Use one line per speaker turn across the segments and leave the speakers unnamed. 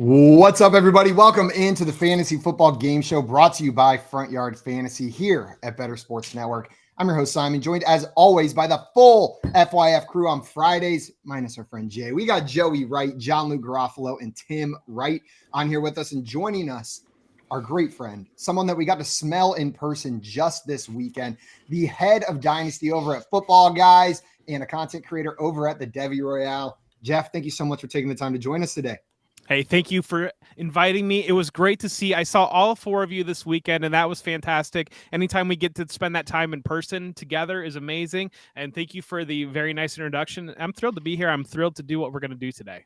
What's up, everybody? Welcome into the Fantasy Football Game Show brought to you by Front Yard Fantasy here at Better Sports Network. I'm your host, Simon, joined as always by the full FYF crew on Fridays, minus our friend Jay. We got Joey Wright, John Luke Garofalo, and Tim Wright on here with us, and joining us, our great friend, someone that we got to smell in person just this weekend, the head of Dynasty over at Football Guys and a content creator over at the Devi Royale. Jeff, thank you so much for taking the time to join us today.
Hey, thank you for inviting me. It was great to see. I saw all four of you this weekend, and that was fantastic. Anytime we get to spend that time in person together is amazing. And thank you for the very nice introduction. I'm thrilled to be here. I'm thrilled to do what we're going to do today.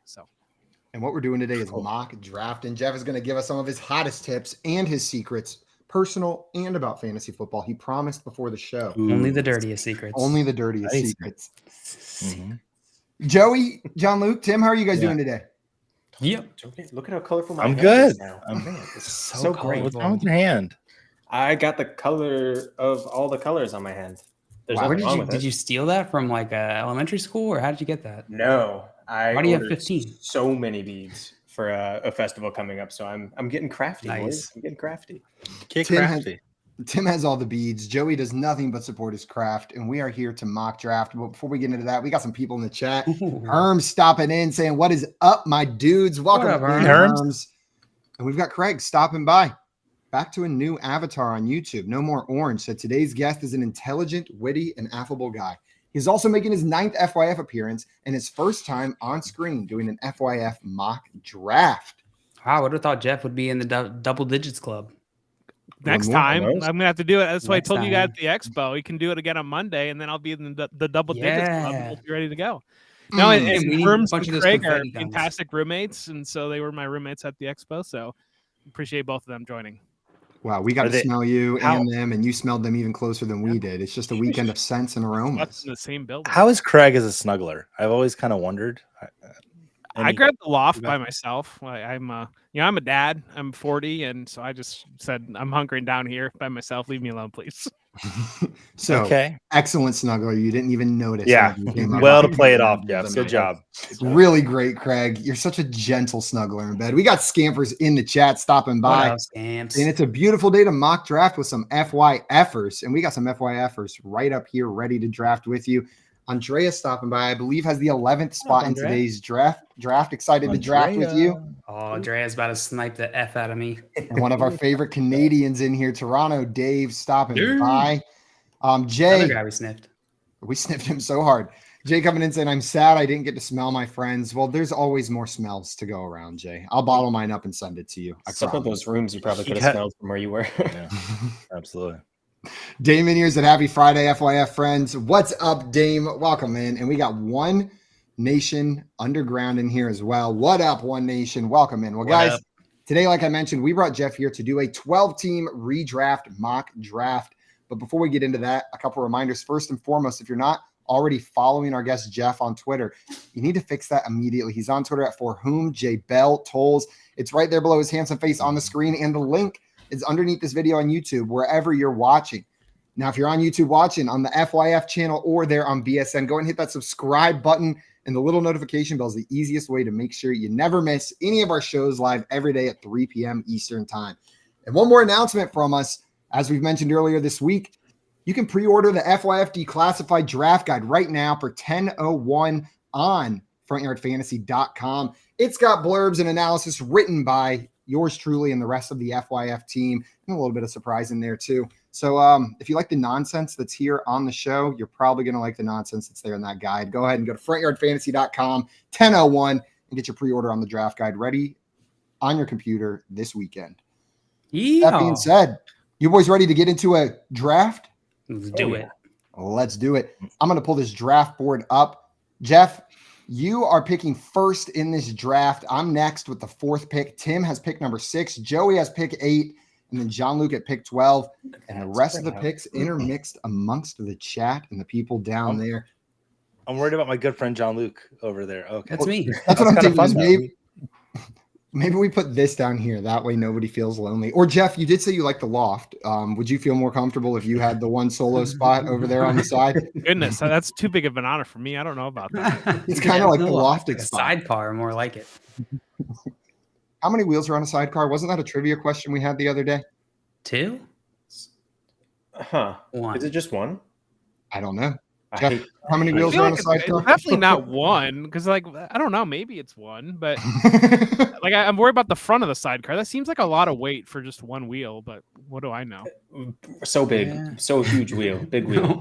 And what we're doing today is mock draft. And Jeff is going to give us some of his hottest tips and his secrets, personal and about fantasy football. He promised before the show.
Only the dirtiest secrets.
Only the dirtiest secrets. Mm-hmm. Joey, John Luke, Tim, how are you guys doing today?
Yep.
Look at how colorful my
I'm
hand
good.
is now.
Man,
it's so great.
What's wrong with your hand?
I got the color of all the colors on my hand. There's
Where
nothing wrong with
did you steal that from, like elementary school, or how did you get that?
No,
Why do you have 15?
So many beads for a festival coming up, so I'm getting crafty.
Nice.
Boys. I'm getting crafty.
Get crafty.
Tim has all the beads. Joey does nothing but support his craft, and we are here to mock draft. But before we get into that, we got some people in the chat. Herm's stopping in saying, "What is up, my dudes? Welcome
up,
to
Herms.
And we've got Craig stopping by. Back to a new avatar on YouTube. No more orange. Said today's guest is an intelligent, witty, and affable guy. He's also making his 9th FYF appearance and his first time on screen doing an FYF mock draft.
Wow, I would have thought Jeff would be in the double digits club.
Next time, I'm going to have to do it. That's why I told you guys
time.
at the expo. We can do it again on Monday, and then I'll be in the double digits club, and we'll be ready to go. No,
we need a
Herms
bunch
and
of those
Craig are
confetti guns.
fantastic roommates, and so they were my roommates at the expo, so appreciate both of them joining.
Wow, we got to smell you and them, and you smelled them even closer than we did. It's just a weekend of scents and aromas.
What's in the same building?
How is Craig as a snuggler? I've always kind of wondered.
I grabbed the loft by myself. I'm a dad. I'm 40, and so I just said I'm hunkering down here by myself. Leave me alone, please.
So, excellent snuggler. You didn't even notice.
Yeah, well to play it off, Jeff. Good job.
Really great, Craig. You're such a gentle snuggler in bed. We got Scampers in the chat stopping by.
Wow, Scamps.
And it's a beautiful day to mock draft with some FYFers. And we got some FYFers right up here ready to draft with you. Andrea stopping by, I believe, has the 11th spot in today's draft. Excited to draft with you.
Oh, Andrea's about to snipe the F out of me.
And one of our favorite Canadians in here, Toronto Dave, stopping by. Jay,
Other guy we sniffed.
We sniffed him so hard. Jay coming in saying, I'm sad I didn't get to smell my friends. Well, there's always more smells to go around, Jay. I'll bottle mine up and send it to you.
Some of those rooms you probably could have smelled from where you were.
Yeah, absolutely.
Damon here said, happy Friday, FYF friends. What's up, Dame? Welcome in. And we got One Nation Underground in here as well. What up, One Nation? Welcome in. Well, guys, today, like I mentioned, we brought Jeff here to do a 12-team redraft mock draft. But before we get into that, a couple reminders. First and foremost, if you're not already following our guest Jeff on Twitter, you need to fix that immediately. He's on Twitter at @ForWhomJBellTolls. It's right there below his handsome face on the screen, and the link is underneath this video on YouTube, wherever you're watching. Now, if you're on YouTube watching on the FYF channel or there on BSN, go and hit that subscribe button, and the little notification bell is the easiest way to make sure you never miss any of our shows live every day at 3 p.m. Eastern time. And one more announcement from us. As we've mentioned earlier this week, you can pre-order the FYF Declassified Draft Guide right now for $10.01 on frontyardfantasy.com. It's got blurbs and analysis written by yours truly and the rest of the FYF team, and a little bit of surprise in there too. So if you like the nonsense that's here on the show, you're probably going to like the nonsense that's there in that guide. Go ahead and go to frontyardfantasy.com, $10.01, and get your pre-order on the draft guide ready on your computer this weekend.
Yeah.
That being said, you boys ready to get into a draft?
Let's do it.
Let's do it. I'm going to pull this draft board up. Jeff, you are picking first in this draft. I'm next with the 4th pick. Tim has pick number 6. Joey has pick 8. And then John Luke at pick 12. And the rest of the picks intermixed amongst the chat and the people down there.
I'm worried about my good friend John Luke over there. Okay.
That's me.
That's what I'm thinking. Maybe we put this down here. That way nobody feels lonely. Or Jeff, you did say you like the loft. Would you feel more comfortable if you had the one solo spot over there on the side?
Goodness, that's too big of an honor for me. I don't know about that.
It's kind of like the lofted
like a
spot.
sidecar, more like it.
How many wheels are on a sidecar? Wasn't that a trivia question we had the other day?
2?
Huh.
1.
Is it just one?
I don't know.
I
Jeff,
hate
how many
I
wheels
feel
are on
like
a
it's
sidecar?
definitely not one because, like, I don't know, maybe it's one, but like I'm worried about the front of the sidecar. That seems like a lot of weight for just one wheel, but what do I know?
so big,
Yeah.
so huge wheel, big wheel.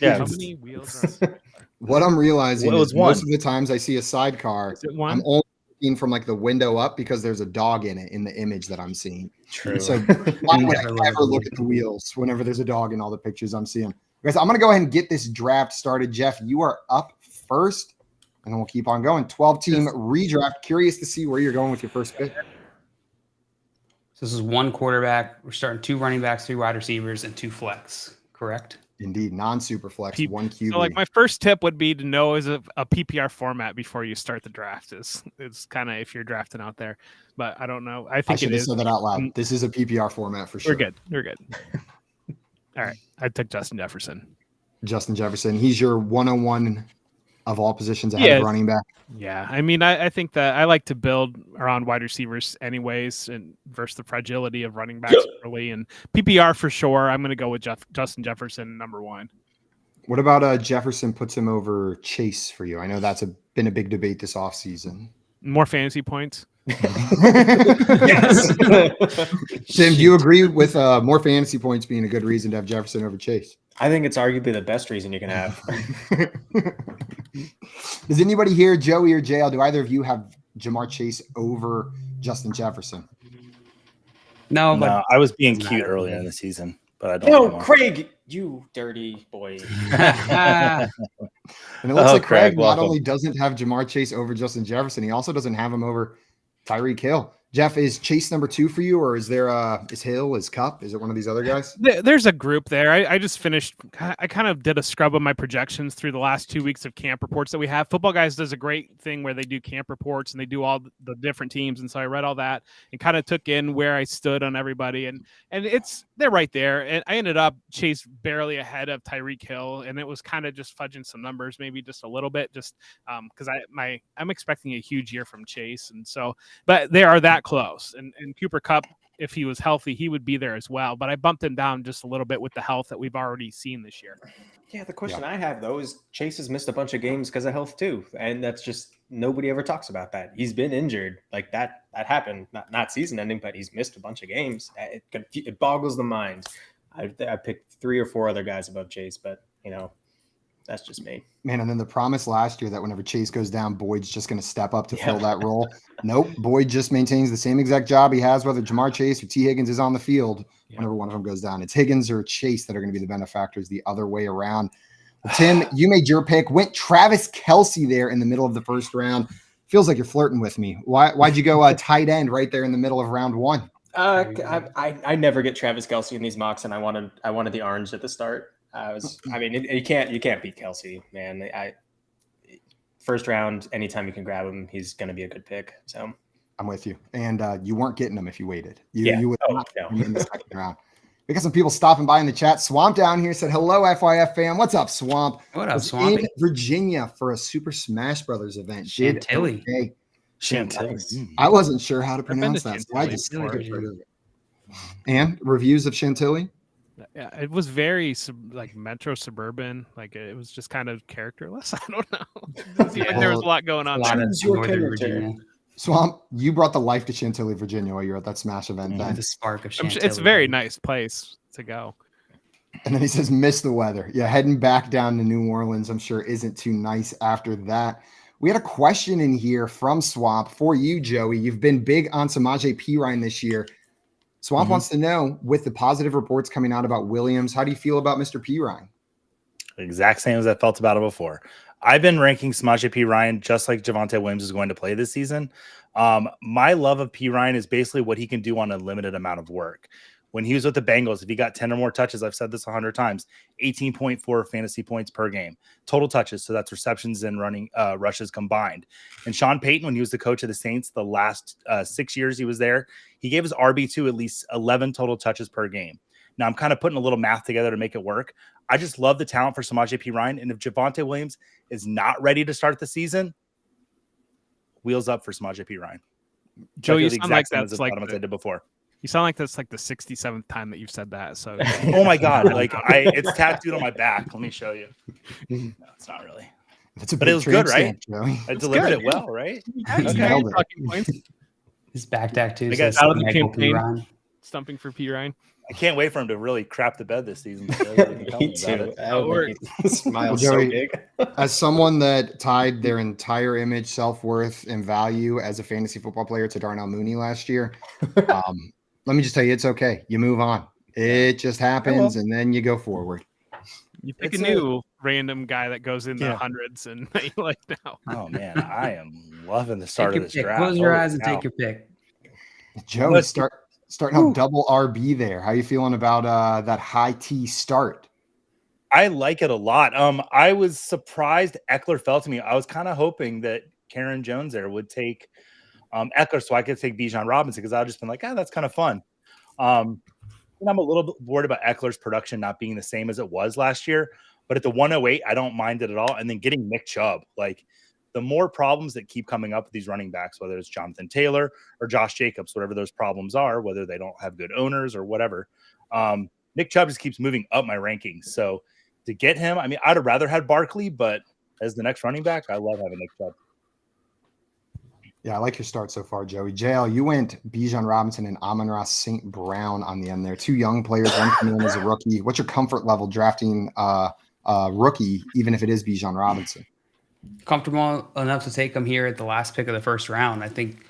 Yeah,
How
it's-
many wheels are on a sidecar?
What I'm realizing
Well, it
is
was
most
one.
of the times I see a sidecar,
Is it
I'm
one?
only looking from like the window up because there's a dog in it in the image that I'm seeing.
True.
So why would I
Never look at
ever
the
look at the wheels whenever there's a dog in all the pictures I'm seeing? Guys, I'm going to go ahead and get this draft started. Jeff, you are up first, and then we'll keep on going. 12-team redraft. Curious to see where you're going with your first pick.
So this is 1 quarterback. We're starting 2 running backs, 3 wide receivers, and 2 flex. Correct?
Indeed, non-super flex, one QB.
So, like, my first tip would be to know is a PPR format before you start the draft. Is kind of if you're drafting out there, but I don't know. I
I
think
should
it
have
is.
said that out loud. This is a PPR format for sure.
We're good. We're good. All right, I took Justin Jefferson.
Justin Jefferson. He's your 101 of all positions
He
ahead
is.
of running back.
Yeah, I mean, I think that I like to build around wide receivers anyways, and versus the fragility of running backs early and PPR for sure. I'm going to go with Justin Jefferson number 1.
What about Jefferson puts him over Chase for you? I know that's been a big debate this offseason.
More fantasy points.
Yes.
Tim, do you agree with more fantasy points being a good reason to have Jefferson over Chase?
I think it's arguably the best reason you can have.
Does anybody here, Joey or JL, do either of you have Jamar Chase over Justin Jefferson?
No,
No,
but
I was being
doesn't
cute
matter.
earlier in the season, but I don't.
No,
anymore.
Craig, you dirty boy.
And it looks
Oh,
like Craig
Craig,
not
welcome.
only doesn't have Jamar Chase over Justin Jefferson, he also doesn't have him over Tyreek Hill. Jeff, is Chase number 2 for you, or is there is Hill, is Cup? Is it one of these other guys?
There's a group there. I just finished. I kind of did a scrub of my projections through the last 2 weeks of camp reports that we have. Football Guys does a great thing where they do camp reports and they do all the different teams. And so I read all that and kind of took in where I stood on everybody. And they're right there. And I ended up Chase barely ahead of Tyreek Hill, and it was kind of just fudging some numbers, maybe just a little bit, just because I'm expecting a huge year from Chase, and so but they are that close. And Cooper Kupp, if he was healthy, he would be there as well. But I bumped him down just a little bit with the health that we've already seen this year.
Yeah, the question I have though is Chase has missed a bunch of games because of health too, and that's just nobody ever talks about that. He's been injured, like that happened, not season ending, but he's missed a bunch of games. It boggles the mind. I picked 3 or 4 other guys above Chase, but that's just me.
Man, and then the promise last year that whenever Chase goes down, Boyd's just going to step up to fill that role. Nope. Boyd just maintains the same exact job he has, whether Jamar Chase or T. Higgins is on the field whenever one of them goes down. It's Higgins or Chase that are going to be the benefactors the other way around. Well, Tim, you made your pick. Went Travis Kelce there in the middle of the first round. Feels like you're flirting with me. Why'd you go tight end right there in the middle of round 1?
I never get Travis Kelce in these mocks, and I wanted the orange at the start. You can't beat Kelce, man. First round, anytime you can grab him, he's going to be a good pick. So
I'm with you. And you weren't getting him if you waited. You would not
no.
get him in the second round. We got some people stopping by in the chat. Swamp down here said, hello, FYF fam. What's up, Swamp?
What up,
Was
Swampy?
in Virginia for a Super Smash Brothers event.
Chantilly.
Okay.
Chantilly.
I wasn't sure how to
been
pronounce
to
that. So I
Chantilly.
just
Really
skipped
good.
right over it. And reviews of Chantilly?
Yeah, it was very like metro suburban. Like it was just kind of characterless. I don't know. It didn't seem like there was a lot going on.
A lot
there.
of
Choose your
Northern
character.
Virginia.
Swamp, you brought the life to Chantilly, Virginia while you were at that Smash event then.
The spark of
I'm
Chantilly.
sure it's a very nice place to go.
And then he says, miss the weather. Yeah, heading back down to New Orleans, I'm sure isn't too nice after that. We had a question in here from Swamp for you, Joey. You've been big on Samaje Perine this year. Swamp wants to know, with the positive reports coming out about Williams, how do you feel about Mr. Perine?
Exact same as I felt about it before. I've been ranking Samaje Perine just like Javonte Williams is going to play this season. My love of Perine is basically what he can do on a limited amount of work. When he was with the Bengals, if he got 10 or more touches, I've said this 100 times, 18.4 fantasy points per game. Total touches, so that's receptions and running rushes combined. And Sean Payton, when he was the coach of the Saints the last 6 years he was there, he gave his RB2 at least 11 total touches per game. Now, I'm kind of putting a little math together to make it work. I just love the talent for Samaje Perine, and if Javonte Williams is not ready to start the season, wheels up for Samaje Perine.
Joe,
I feel
you
the
sound like
exact same as
that's
the
like
bottom as I did before.
you sound like that's like the 67th time that you've said that. So
Oh my god, like it's tattooed on my back. Let me show you. No, it's not really.
That's a
But
big
it was good, right?
stamp, Joey.
I
It's
delivered
good,
it
yeah.
well, right?
Yeah, you
Okay.
got your
Nailed it.
talking points.
His back tattoo
I
says
got
out of the
Michael P.
campaign.
Ryan.
Stumping for P. Ryan.
I can't wait for him to really crap the bed this season. So everybody can tell
Me
me about
too.
it.
That would make me smile so
Joey,
big.
As someone that tied their entire image, self-worth, and value as a fantasy football player to Darnell Mooney last year, let me just tell you, it's okay. You move on. It just happens, and then you go forward.
You pick
It's
a new random guy that goes in the
Yeah.
hundreds and that you like now.
Oh man, I am loving the start
Take
of
your
this
pick.
draft.
Close your
Holy
eyes and
cow.
take your pick.
Joey, starting out double RB there. How you feeling about that high T start?
I like it a lot. I was surprised Eckler fell to me. I was kind of hoping that Karen Jones there would take Eckler so I could take Bijan Robinson because I've just been like, that's kind of fun. And I'm a little bit worried about Eckler's production not being the same as it was last year. But at the 108, I don't mind it at all. And then getting Nick Chubb, like the more problems that keep coming up with these running backs, whether it's Jonathan Taylor or Josh Jacobs, whatever those problems are, whether they don't have good owners or whatever, Nick Chubb just keeps moving up my rankings. So to get him, I mean, I'd have rather had Barkley, but as the next running back, I love having Nick Chubb.
Yeah, I like your start so far, Joey. JL, you went Bijan Robinson and Amon-Ra St. Brown on the end there. Two young players, one coming in as a rookie. What's your comfort level drafting rookie, even if it is Bijan Robinson?
Comfortable enough to take him here at the last pick of the first round. I think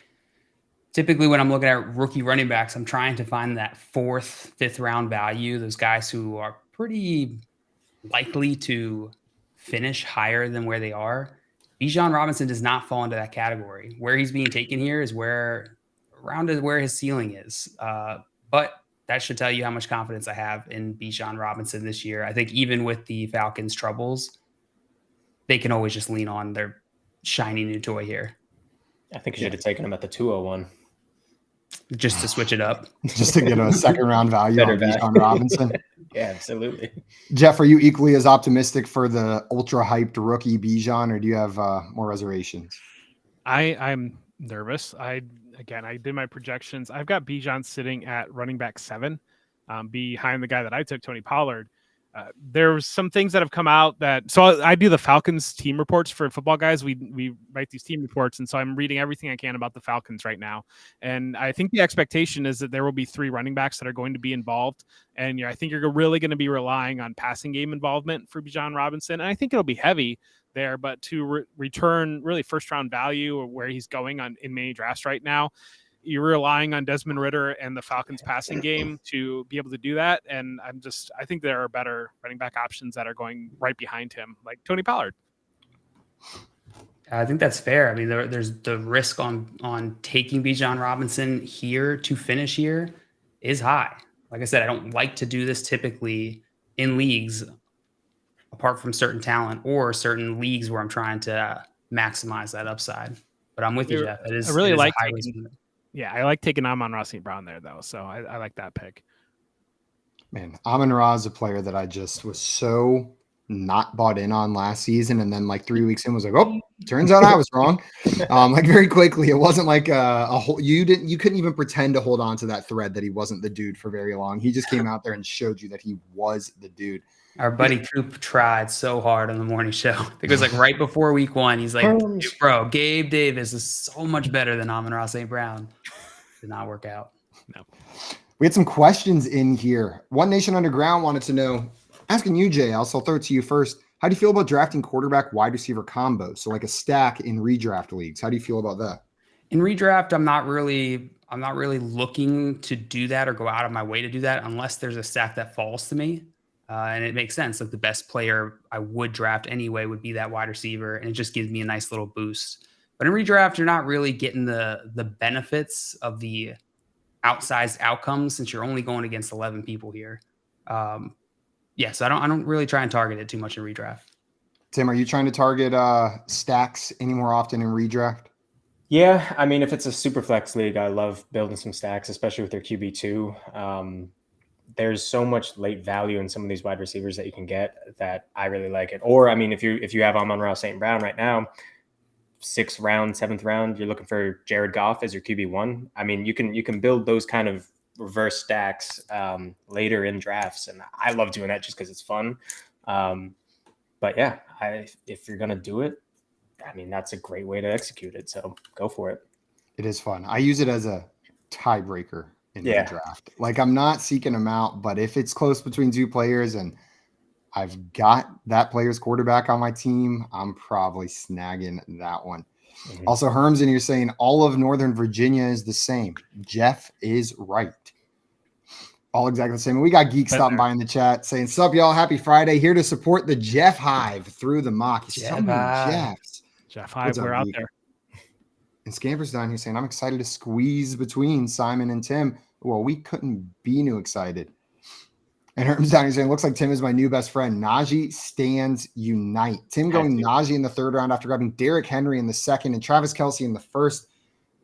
typically when I'm looking at rookie running backs, I'm trying to find that fourth, fifth round value. Those guys who are pretty likely to finish higher than where they are. Bijan Robinson does not fall into that category. Where he's being taken here is where his ceiling is. But that should tell you how much confidence I have in Bijan Robinson this year. I think even with the Falcons' troubles, they can always just lean on their shiny new toy here.
I think you should have taken him at the 201.
Just to switch it up.
Just to get a second round value
Better
on
value.
Bijan Robinson.
Yeah, absolutely.
Jeff, are you equally as optimistic for the ultra hyped rookie Bijan, or do you have more reservations?
I'm nervous. I did my projections. I've got Bijan sitting at running back 7, behind the guy that I took, Tony Pollard. There's some things that have come out that, so I do the Falcons team reports for Football Guys. We write these team reports, and so I'm reading everything I can about the Falcons right now. And I think the expectation is that there will be 3 running backs that are going to be involved, and I think you're really going to be relying on passing game involvement for Bijan Robinson. And I think it'll be heavy there, but to return really first round value or where he's going on in many drafts right now, you're relying on Desmond Ridder and the Falcons passing game to be able to do that. And I think there are better running back options that are going right behind him, like Tony Pollard.
I think that's fair. I mean, there's the risk on taking Bijan Robinson here to finish here is high. Like I said, I don't like to do this typically in leagues apart from certain talent or certain leagues where I'm trying to maximize that upside. But I'm with you, Jeff.
I really like I like taking Amon-Ra St. Brown there, though. So I like that pick.
Man, Amon-Ra is a player that I just was so not bought in on last season. And then like 3 weeks in was like, oh, turns out I was wrong. Like very quickly, it wasn't like a whole, you couldn't even pretend to hold on to that thread that he wasn't the dude for very long. He just came out there and showed you that he was the dude.
Our buddy Coop tried so hard on the morning show. I think it was like right before week 1. He's like, bro, Gabe Davis is so much better than Amon-Ra St. Brown. Did not work out.
No.
We had some questions in here. One Nation Underground wanted to know, asking you, JL, so I'll throw it to you first. How do you feel about drafting quarterback wide receiver combos? So like a stack in redraft leagues. How do you feel about that?
In redraft, I'm not really looking to do that or go out of my way to do that unless there's a stack that falls to me. And it makes sense. Like the best player I would draft anyway would be that wide receiver, and it just gives me a nice little boost. But in redraft, you're not really getting the benefits of the outsized outcomes since you're only going against 11 people here. So I don't really try and target it too much in redraft.
Tim, are you trying to target stacks any more often in redraft?
Yeah, I mean, if it's a super flex league, I love building some stacks, especially with their QB2. There's so much late value in some of these wide receivers that you can get that I really like it. Or, I mean, if you have Amon-Ra St. Brown right now, 6th round, 7th round, you're looking for Jared Goff as your QB1. I mean, you can build those kind of reverse stacks later in drafts, and I love doing that just because it's fun. But yeah, if you're gonna do it, I mean, that's a great way to execute it. So go for it.
It is fun. I use it as a tiebreaker in the draft. Like, I'm not seeking them out, but if it's close between two players and I've got that player's quarterback on my team, I'm probably snagging that one. Mm-hmm. Also, Herms in here saying all of Northern Virginia is the same. Jeff is right. All exactly the same. And we got Geek stopping by in the chat saying, "Sup, y'all? Happy Friday. Here to support the Jeff Hive through the mock." So many Jeffs.
Jeff Hive, we're out there.
And Scamper's down here saying, "I'm excited to squeeze between Simon and Tim." Well, we couldn't be new excited. And Herm's down here saying, "Looks like Tim is my new best friend. Najee stands unite." Tim going Najee in the 3rd round after grabbing Derrick Henry in the 2nd and Travis Kelce in the 1st.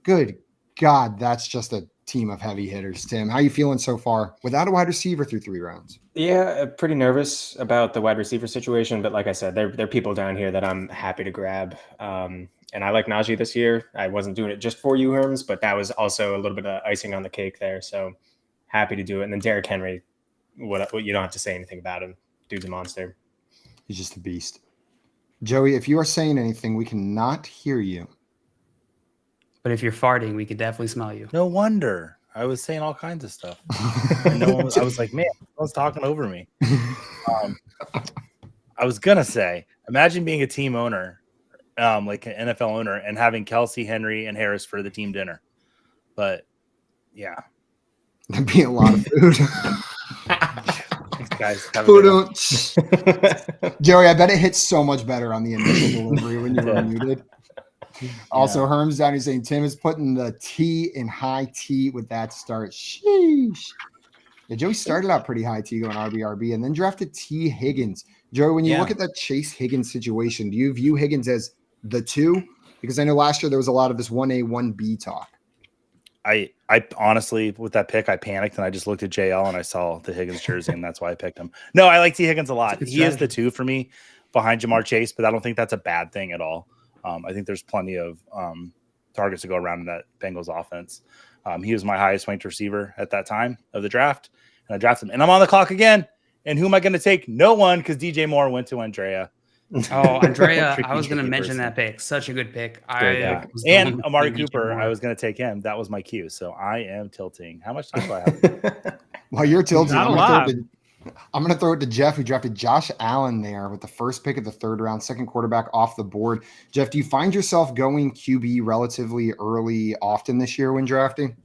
Good God, that's just a team of heavy hitters. Tim, how you feeling so far without a wide receiver through 3 rounds?
Yeah, pretty nervous about the wide receiver situation, but like I said, there are people down here that I'm happy to grab. And I like Najee this year. I wasn't doing it just for you, Herms, but that was also a little bit of icing on the cake there. So happy to do it. And then Derrick Henry, what you don't have to say anything about him. Dude's a monster.
He's just a beast. Joey, if you are saying anything, we cannot hear you.
But if you're farting, we could definitely smell you.
No wonder. I was saying all kinds of stuff. And I was like, man, no one's talking over me. I was going to say, imagine being a team owner, like an NFL owner, and having Kelce, Henry, and Harris for the team dinner. But, yeah.
That'd be a lot of food.
Guys,
Joey, I bet it hits so much better on the initial delivery when you were muted. Also, Herm's down here saying Tim is putting the T in high T with that start. Sheesh. Yeah, Joey started out pretty high T going RB, and then drafted T Higgins. Joey, when you look at that Chase Higgins situation, do you view Higgins as the 2? Because I know last year there was a lot of this 1A, 1B talk.
I honestly, with that pick, I panicked and I just looked at JL and I saw the Higgins jersey and that's why I picked him. No, I like T Higgins a lot. He is the 2 for me behind Jamar Chase, but I don't think that's a bad thing at all. I think there's plenty of targets to go around in that Bengals offense. He was my highest ranked receiver at that time of the draft, and I drafted him. And I'm on the clock again. And who am I going to take? No one, because DJ Moore went to Andrea.
Oh, Andrea, I was going to mention that pick. Such a good pick.
And Amari Cooper, I was going to take him. That was my cue. So I am tilting. How much time do I have?
While you're tilting,
Not a lot.
I'm going to throw it to Jeff, who drafted Josh Allen there with the 1st pick of the 3rd round, 2nd quarterback off the board. Jeff, do you find yourself going QB relatively early often this year when drafting?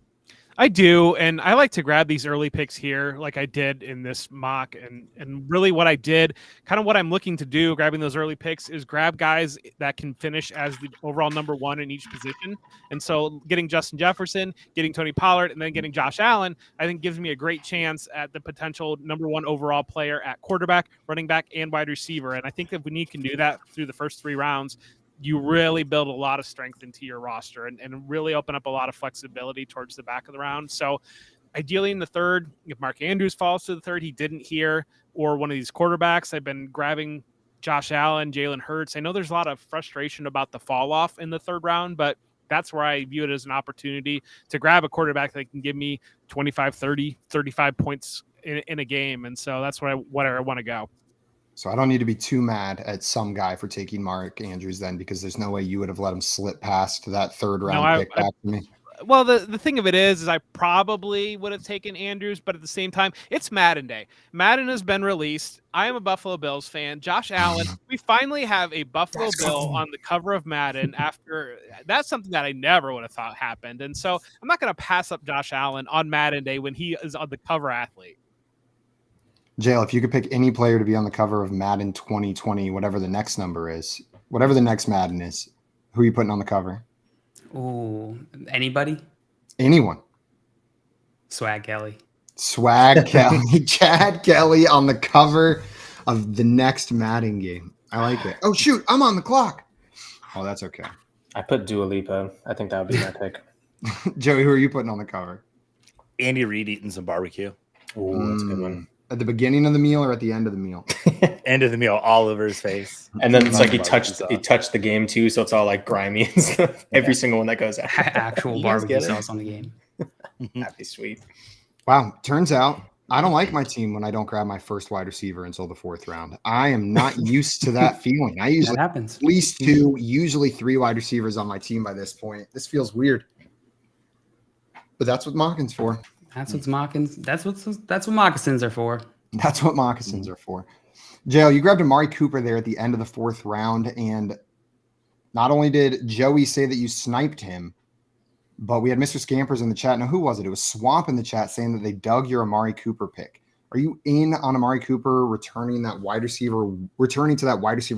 I do, and I like to grab these early picks here like I did in this mock. And really what I did, kind of what I'm looking to do, grabbing those early picks, is grab guys that can finish as the overall number 1 in each position. And so getting Justin Jefferson, getting Tony Pollard, and then getting Josh Allen, I think gives me a great chance at the potential number 1 overall player at quarterback, running back, and wide receiver. And I think if we can do that through the first 3 rounds, you really build a lot of strength into your roster and really open up a lot of flexibility towards the back of the round. So ideally in the 3rd, if Mark Andrews falls to the 3rd, he didn't here, or one of these quarterbacks, I've been grabbing Josh Allen, Jalen Hurts. I know there's a lot of frustration about the fall off in the 3rd round, but that's where I view it as an opportunity to grab a quarterback that can give me 25, 30, 35 points in a game. And so that's where I want to go.
So I don't need to be too mad at some guy for taking Mark Andrews then, because there's no way you would have let him slip past that 3rd round pick back to me.
Well, the thing of it is I probably would have taken Andrews, but at the same time, it's Madden Day. Madden has been released. I am a Buffalo Bills fan. Josh Allen, we finally have a Buffalo Bill on the cover of Madden after that's something that I never would have thought happened. And so I'm not going to pass up Josh Allen on Madden Day when he is on the cover athlete.
Jail, if you could pick any player to be on the cover of Madden 2020, whatever the next number is, whatever the next Madden is, who are you putting on the cover?
Ooh, anybody?
Anyone.
Swag Kelly.
Swag Kelly. Chad Kelly on the cover of the next Madden game. I like it. Oh, shoot. I'm on the clock. Oh, that's okay.
I put Dua Lipa. I think that would be my pick.
Joey, who are you putting on the cover?
Andy Reid eating some barbecue.
Ooh, that's a good one.
At the beginning of the meal or at the end of the meal?
End of the meal, all over his face.
And then it's like he touched the game too, so it's all like grimy and stuff. Every single one that goes out.
Actual
You guys
barbecue
get it?
sauce on the game.
That'd be sweet.
Wow. Turns out I don't like my team when I don't grab my first wide receiver until the 4th round. I am not used to that feeling. I usually
That happens.
at least 2, usually 3 wide receivers on my team by this point. This feels weird. But that's what Mockin's for.
That's what moccasins are for.
That's what moccasins are for. Jail, you grabbed Amari Cooper there at the end of the 4th round, and not only did Joey say that you sniped him, but we had Mr. Scampers in the chat. Now, who was it? It was Swamp in the chat saying that they dug your Amari Cooper pick. Are you in on Amari Cooper returning to that wide receiver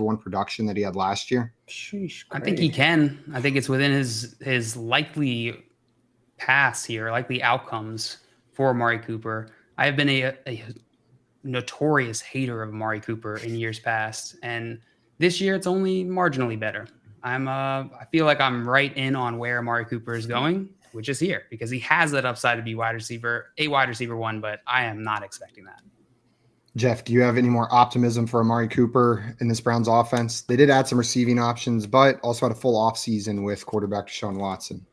1 production that he had last year?
Sheesh,
I think he can. I think it's within his likely pass here, likely outcomes for Amari Cooper. I have been a notorious hater of Amari Cooper in years past, and this year it's only marginally better. I feel like I'm right in on where Amari Cooper is going, which is here, because he has that upside to be wide receiver 1, but I am not expecting that.
Jeff, do you have any more optimism for Amari Cooper in this Browns offense? They did add some receiving options, but also had a full offseason with quarterback Deshaun Watson.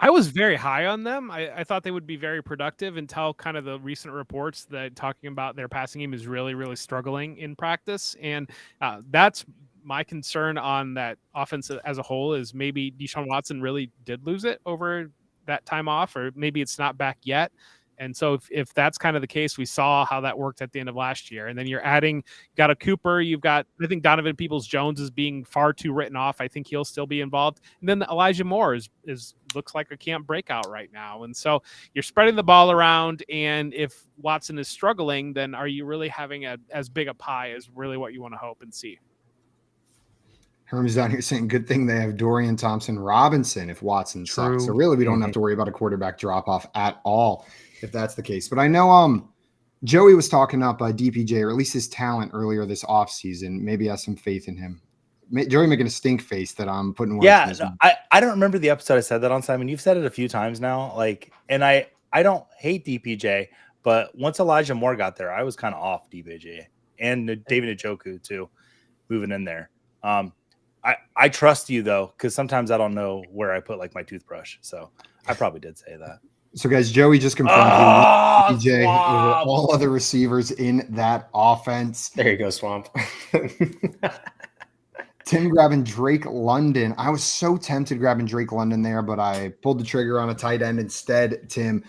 I was very high on them. I thought they would be very productive until kind of the recent reports that talking about their passing game is really, really struggling in practice. And that's my concern on that offense as a whole is maybe Deshaun Watson really did lose it over that time off, or maybe it's not back yet. And so if that's kind of the case, we saw how that worked at the end of last year. And then you're got a Cooper, you've got, I think Donovan Peoples-Jones is being far too written off. I think he'll still be involved. And then Elijah Moore is looks like a camp breakout right now. And so you're spreading the ball around. And if Watson is struggling, then are you really having as big a pie as really what you want to hope and see?
Herm's down here saying good thing they have Dorian Thompson-Robinson if Watson sucks. So really we don't have to worry about a quarterback drop-off at all if that's the case. But I know Joey was talking up DPJ, or at least his talent earlier this offseason. Maybe has some faith in him. Joey making a stink face that I'm putting words in his mouth.
I don't remember the episode I said that on, Simon. You've said it a few times now. And I don't hate DPJ, but once Elijah Moore got there, I was kind of off DPJ and David Njoku too, moving in there. I trust you though, because sometimes I don't know where I put like my toothbrush. So I probably did say that.
So guys, Joey just confirmed DPJ over all other receivers in that offense.
There you go, Swamp.
Tim grabbing Drake London. I was so tempted grabbing Drake London there, but I pulled the trigger on a tight end instead, Tim.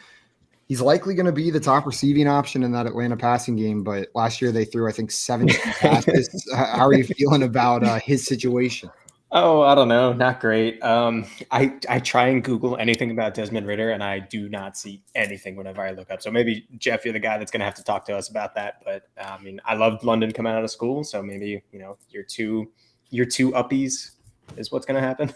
He's likely going to be the top receiving option in that Atlanta passing game, but last year they threw, I think, 17 passes. How are you feeling about his situation?
Oh, I don't know. Not great. I try and Google anything about Desmond Ridder, and I do not see anything whenever I look up. So maybe, Jeff, you're the guy that's going to have to talk to us about that. But, I mean, I loved London coming out of school, so maybe, your two uppies is what's going to happen.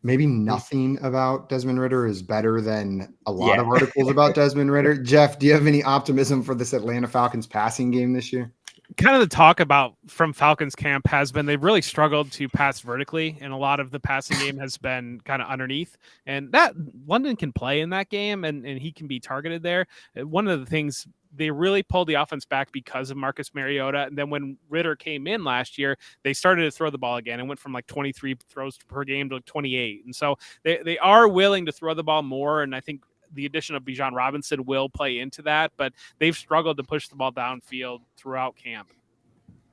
Maybe nothing about Desmond Ridder is better than a lot of articles about Desmond Ridder. Jeff, do you have any optimism for this Atlanta Falcons passing game this year?
Kind of the talk about from Falcons camp has been they've really struggled to pass vertically, and a lot of the passing game has been kind of underneath. And that London can play in that game, and he can be targeted there. One of the things they really pulled the offense back because of Marcus Mariota. And then when Ridder came in last year, they started to throw the ball again and went from like 23 throws per game to like 28. And so they are willing to throw the ball more. And I think the addition of Bijan Robinson will play into that, but they've struggled to push the ball downfield throughout camp.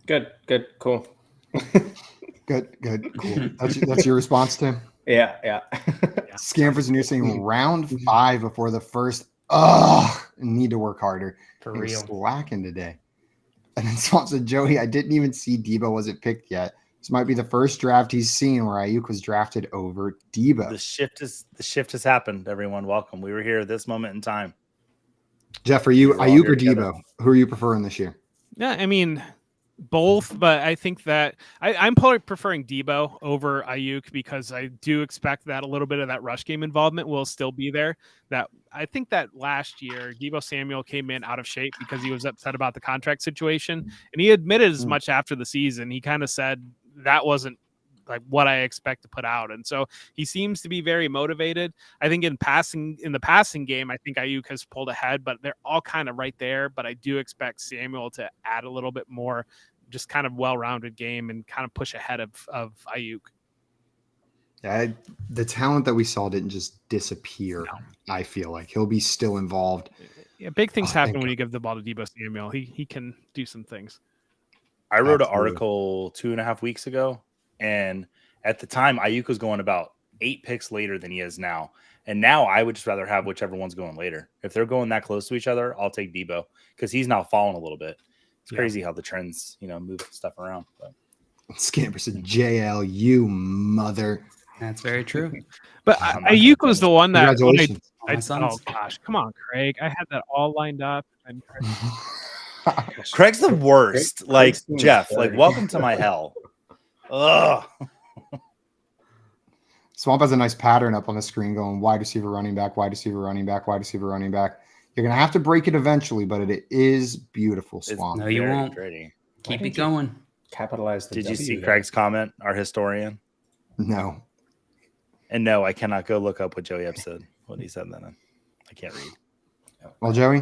Good, cool.
Good, cool. That's your response, Tim?
Yeah.
Scampers, and you're saying round 5 before the first. Need to work harder.
For real.
Slacking today. And then Swamp said, Joey, I didn't even see Debo wasn't picked yet. This might be the first draft he's seen where Ayuk was drafted over Debo.
The shift has happened, everyone. Welcome. We were here at this moment in time.
Jeff, are you Ayuk or Debo? Who are you preferring this year?
Yeah, I mean, both, but I think that I'm probably preferring Debo over Ayuk because I do expect that a little bit of that rush game involvement will still be there. That I think that last year Deebo Samuel came in out of shape because he was upset about the contract situation, and he admitted as much after the season. He kind of said that wasn't like what I expect to put out. And so he seems to be very motivated. I think in the passing game, I think Ayuk has pulled ahead, but they're all kind of right there. But I do expect Samuel to add a little bit more, just kind of well-rounded game and kind of push ahead of Ayuk.
Yeah, the talent that we saw didn't just disappear. No. I feel like he'll be still involved.
Yeah, big things happen when you give the ball to Deebo Samuel. He can do some things.
I wrote an article 2.5 weeks ago, and at the time, Ayuk was going about 8 picks later than he is now. And now I would just rather have whichever one's going later. If they're going that close to each other, I'll take Deebo because he's now fallen a little bit. It's crazy how the trends, move stuff around. But
Scamper said, JL, you mother.
That's very true.
But Ayuk was the one that
oh
gosh, come on, Craig. I had that all lined up. And
Craig's the worst. Craig's Jeff, welcome to my hell. Ugh.
Swamp has a nice pattern up on the screen going wide receiver, running back, wide receiver, running back, wide receiver, running back. You're going to have to break it eventually, but it is beautiful, Swamp.
No, you won't. Pretty. Keep it going.
Capitalize the
Did you see Craig's comment, our historian?
No.
And no, I cannot go look up what Joey Epps said. What he said then. I can't read.
Well, Joey,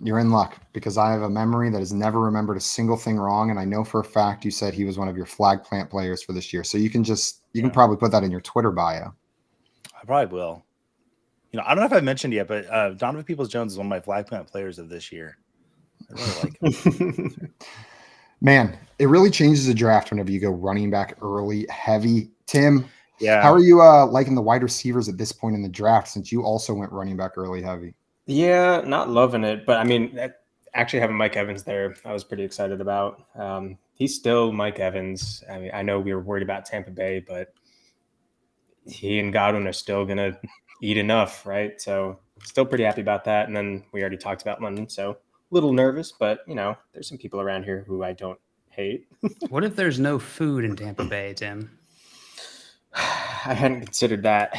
you're in luck because I have a memory that has never remembered a single thing wrong. And I know for a fact you said he was one of your flag plant players for this year. So you can can probably put that in your Twitter bio.
I probably will. I don't know if I mentioned yet, but Donovan Peoples-Jones is one of my flag plant players of this year. I really like him.
Man, it really changes the draft whenever you go running back early, heavy. Tim,
yeah.
How are you liking the wide receivers at this point in the draft since you also went running back early, heavy?
Yeah, not loving it. But, I mean, actually having Mike Evans there, I was pretty excited about. He's still Mike Evans. I mean, I know we were worried about Tampa Bay, but he and Godwin are still going to eat enough, right? So still pretty happy about that. And then we already talked about London, so a little nervous, but there's some people around here who I don't hate.
What if there's no food in Tampa Bay, Tim?
I hadn't considered that.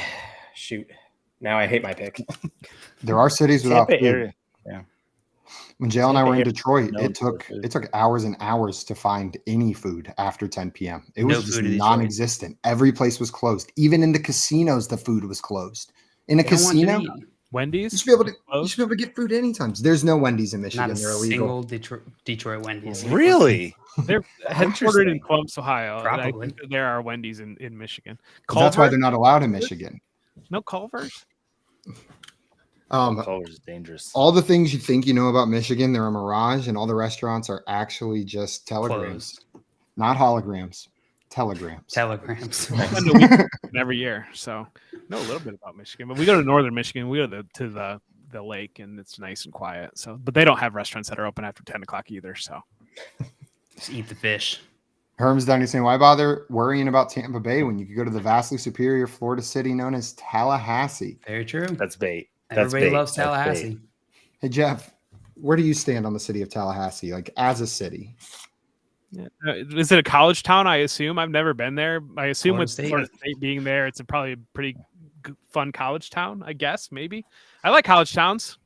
Shoot. Now I hate my pick.
There are cities without food.
Area. Yeah.
When Jail and I were in Detroit, it took hours and hours to find any food after 10 p.m. It was just non-existent. Every place was closed. Even in the casinos, the food was closed. In a casino,
Wendy's,
you should be able to get food anytime. There's no Wendy's in Michigan.
Not a
They're illegal.
single Detroit Wendy's.
Really?
They're headquartered in Columbus, Ohio.
Probably.
I think there are Wendy's in Michigan.
That's why they're not allowed in Michigan.
No Culver's.
Culver's is dangerous.
All the things you think you know about Michigan, they're a mirage, and all the restaurants are actually just telegrams, not holograms. Telegrams.
Every year, so I know a little bit about Michigan. But we go to northern Michigan. We go to the lake, and it's nice and quiet. So, but they don't have restaurants that are open after 10 o'clock either. So,
just eat the fish.
Herm's down here saying, "Why bother worrying about Tampa Bay when you could go to the vastly superior Florida city known as Tallahassee?"
Very true.
That's bait.
Everybody loves Tallahassee.
Hey Jeff, where do you stand on the city of Tallahassee, like as a city?
Yeah. Is it a college town? I assume. I've never been there. I assume with Florida State being there, it's probably a pretty fun college town. I guess maybe. I like college towns.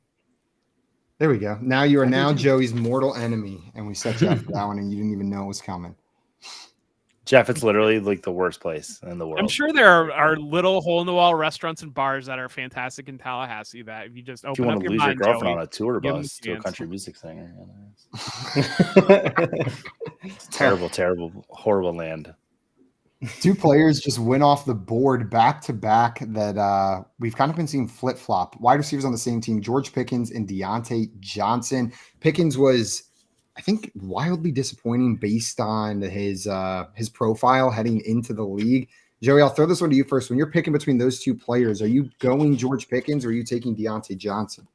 There we go. Now you are Joey's mortal enemy, and we set you up for that one, and you didn't even know it was coming.
Jeff, it's literally like the worst place in the world.
I'm sure there are little hole-in-the-wall restaurants and bars that are fantastic in Tallahassee that if you just open up your mind,
your girlfriend
Joey,
on a tour bus to a country music singer. It's terrible, horrible land.
2 players just went off the board back-to-back that we've kind of been seeing flip-flop. Wide receivers on the same team, George Pickens and Deontay Johnson. Pickens was, I think, wildly disappointing based on his profile heading into the league. Joey, I'll throw this one to you first. When you're picking between those 2 players, are you going George Pickens or are you taking Deontay Johnson?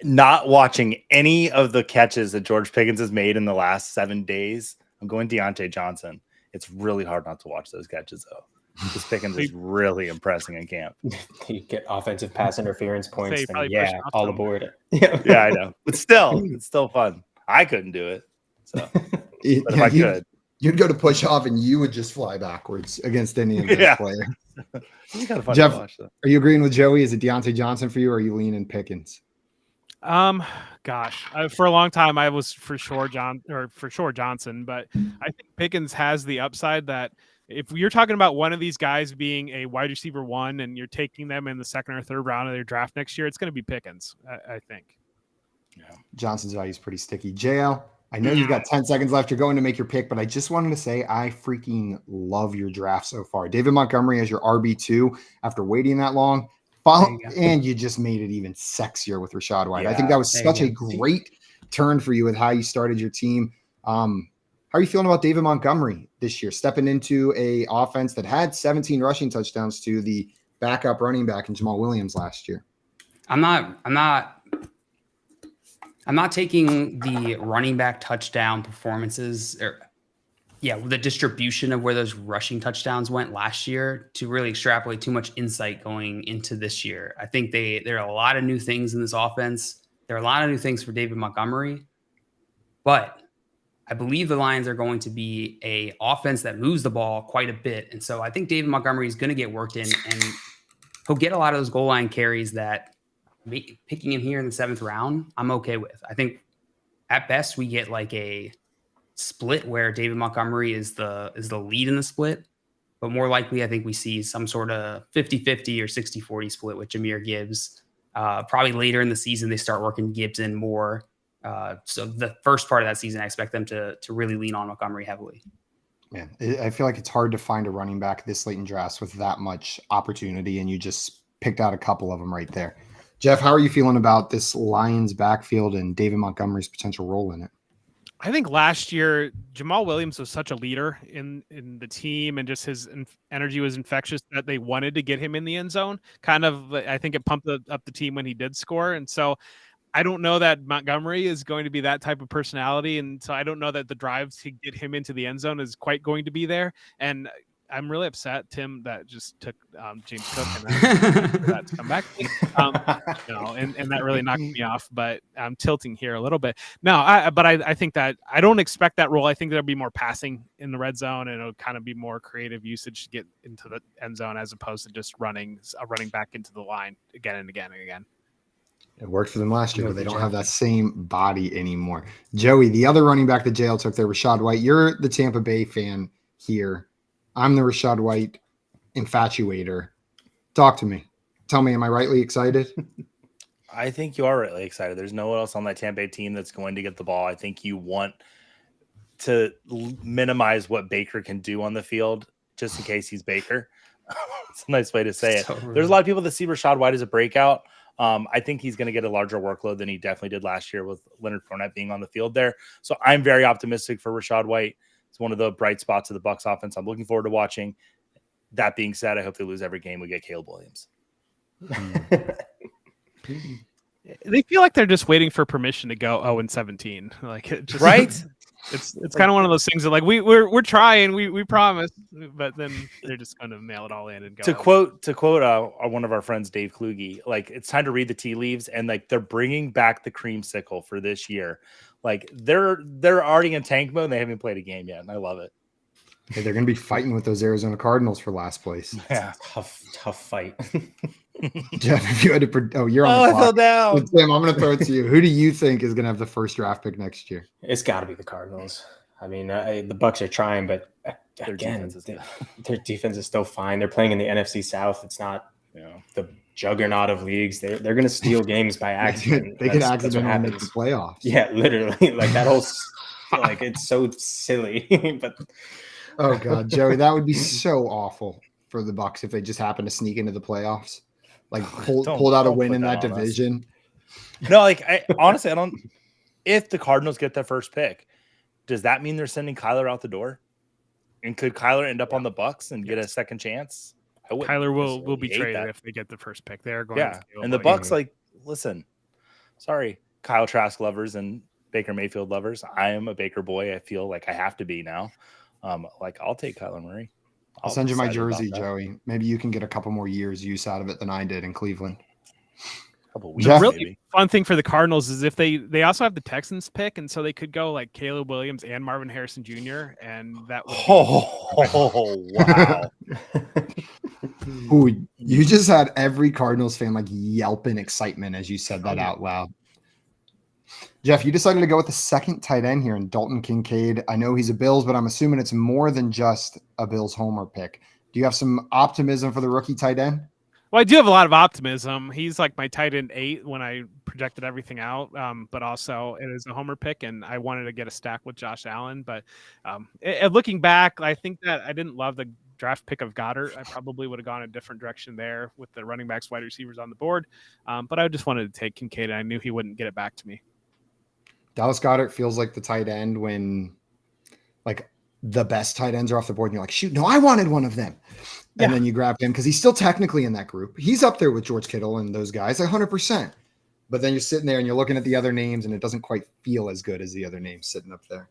Not watching any of the catches that George Pickens has made in the last 7 days, I'm going Deontay Johnson. It's really hard not to watch those catches, though. This Pickens is really impressing in camp.
You get offensive pass interference points, then all
them.
aboard.
Yeah, I know. But still, it's still fun. I couldn't do it. So, but if I could.
You'd go to push off and you would just fly backwards against any of those players.
It's kind of fun
Jeff,
to watch, though.
Are you agreeing with Joey? Is it Deontay Johnson for you, or are you leaning Pickens?
Gosh, for a long time I was for sure Johnson, but I think Pickens has the upside that if you're talking about one of these guys being a wide receiver 1 and you're taking them in the second or third round of their draft next year, it's going to be Pickens, I think.
Yeah. Johnson's value is pretty sticky. JL, I know you've got 10 seconds left. You're going to make your pick, but I just wanted to say I freaking love your draft so far. David Montgomery as your RB2 after waiting that long. And you just made it even sexier with Rachaad White. I think that was such a great turn for you with how you started your team. How are you feeling about David Montgomery this year, stepping into a offense that had 17 rushing touchdowns to the backup running back in Jamal Williams last year?
I'm not taking the running back touchdown performances the distribution of where those rushing touchdowns went last year to really extrapolate too much insight going into this year. I think there are a lot of new things in this offense. There are a lot of new things for David Montgomery, but I believe the Lions are going to be a offense that moves the ball quite a bit. And so I think David Montgomery is going to get worked in, and he'll get a lot of those goal line carries that picking him here in the 7th round, I'm okay with. I think at best we get like a split where David Montgomery is the lead in the split, but more likely I think we see some sort of 50-50 or 60-40 split with Jahmyr Gibbs. Probably later in the season they start working Gibbs in more. So the first part of that season I expect them to really lean on Montgomery heavily.
Man, I feel like it's hard to find a running back this late in drafts with that much opportunity, and you just picked out a couple of them right there. Jeff, how are you feeling about this Lions backfield and David Montgomery's potential role in it?
I think last year Jamal Williams was such a leader in the team, and just his energy was infectious that they wanted to get him in the end zone. Kind of, I think it pumped up the team when he did score. And so I don't know that Montgomery is going to be that type of personality. And so I don't know that the drive to get him into the end zone is quite going to be there. And I'm really upset, Tim, that just took James Cook and for that to come back. And that really knocked me off. But I'm tilting here a little bit. No, I think that I don't expect that role. I think there'll be more passing in the red zone, and it'll kind of be more creative usage to get into the end zone as opposed to just running back into the line again and again and again.
It worked for them last year, but they don't have that same body anymore. Joey, the other running back that JL took there, Rachaad White. You're the Tampa Bay fan here. I'm the Rachaad White infatuator. Talk to me. Tell me, am I rightly excited?
I think you are rightly excited. There's no one else on that Tampa Bay team that's going to get the ball. I think you want to minimize what Baker can do on the field just in case he's Baker. It's a nice way to say it. There's a lot of people that see Rachaad White as a breakout. I think he's going to get a larger workload than he definitely did last year with Leonard Fournette being on the field there. So I'm very optimistic for Rachaad White. It's one of the bright spots of the Bucs offense I'm looking forward to watching. That being said, I hope they lose every game. We get Caleb Williams.
They feel like they're just waiting for permission to go 0-17. Like it just,
right?
It's kind of one of those things that like we're trying, we promise, but then they're just going to mail it all in and go.
To quote one of our friends, Dave Kluge, like it's time to read the tea leaves, and like they're bringing back the creamsicle for this year. Like they're already in tank mode and they haven't played a game yet, and I love it.
Hey, they're going to be fighting with those Arizona Cardinals for last place.
Yeah,
tough fight.
Jeff, if you had to, you're on the clock. I fell down. Tim, I'm going to throw it to you. Who do you think is going to have the first draft pick next year?
It's got to be the Cardinals. I mean, the Bucs are trying, but again, their defense is still fine. They're playing in the NFC South. It's not the juggernaut of leagues. They're going to steal games by accident.
They can accidentally make the playoffs.
Yeah, literally. Like that whole, like it's so silly. But
oh god, Joey, that would be so awful for the Bucs if they just happen to sneak into the playoffs. Like pulled out a win in that division.
No, like I don't. If the Cardinals get their first pick, does that mean they're sending Kyler out the door? And could Kyler end up on the Bucs and get a second chance?
Kyler will be traded if they get the first pick. They're going.
Yeah, and the Bucs, like, listen, sorry, Kyle Trask lovers and Baker Mayfield lovers. I am a Baker boy. I feel like I have to be now. Like I'll take Kyler Murray.
I'll send you my jersey, Joey. Maybe you can get a couple more years use out of it than I did in Cleveland.
The really fun thing for the Cardinals is if they also have the Texans pick, and so they could go like Caleb Williams and Marvin Harrison Jr. and that would
wow.
Ooh, you just had every Cardinals fan like yelp in excitement as you said that out loud. Jeff, you decided to go with the second tight end here in Dalton Kincaid. I know he's a Bills, but I'm assuming it's more than just a Bills homer pick. Do you have some optimism for the rookie tight end?
Well, I do have a lot of optimism. He's like my tight end 8 when I projected everything out, but also it is a homer pick, and I wanted to get a stack with Josh Allen. But looking back, I think that I didn't love the draft pick of Goddard. I probably would have gone a different direction there with the running backs, wide receivers on the board. But I just wanted to take Kincaid, and I knew he wouldn't get it back to me.
Dallas Goedert feels like the tight end when like the best tight ends are off the board and you're like, shoot, no, I wanted one of them. And then you grab him because he's still technically in that group. He's up there with George Kittle and those guys, 100%. But then you're sitting there and you're looking at the other names and it doesn't quite feel as good as the other names sitting up there.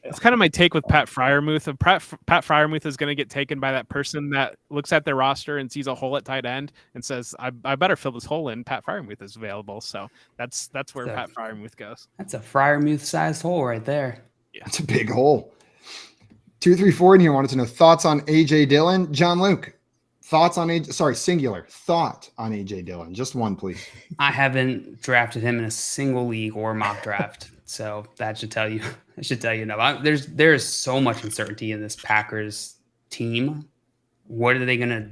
It's kind of my take with Pat Freiermuth. If Pat Freiermuth is going to get taken by that person that looks at their roster and sees a hole at tight end and says, I better fill this hole in. Pat Freiermuth is available. So that's where Pat Freiermuth goes.
That's a Freiermuth-sized hole right there.
Yeah, it's a big hole. 234 in here wanted to know thoughts on A.J. Dillon. John Luke, thoughts on singular thought on A.J. Dillon. Just one, please.
I haven't drafted him in a single league or mock draft. So that should tell you. I should tell you no. There is so much uncertainty in this Packers team. What are they going to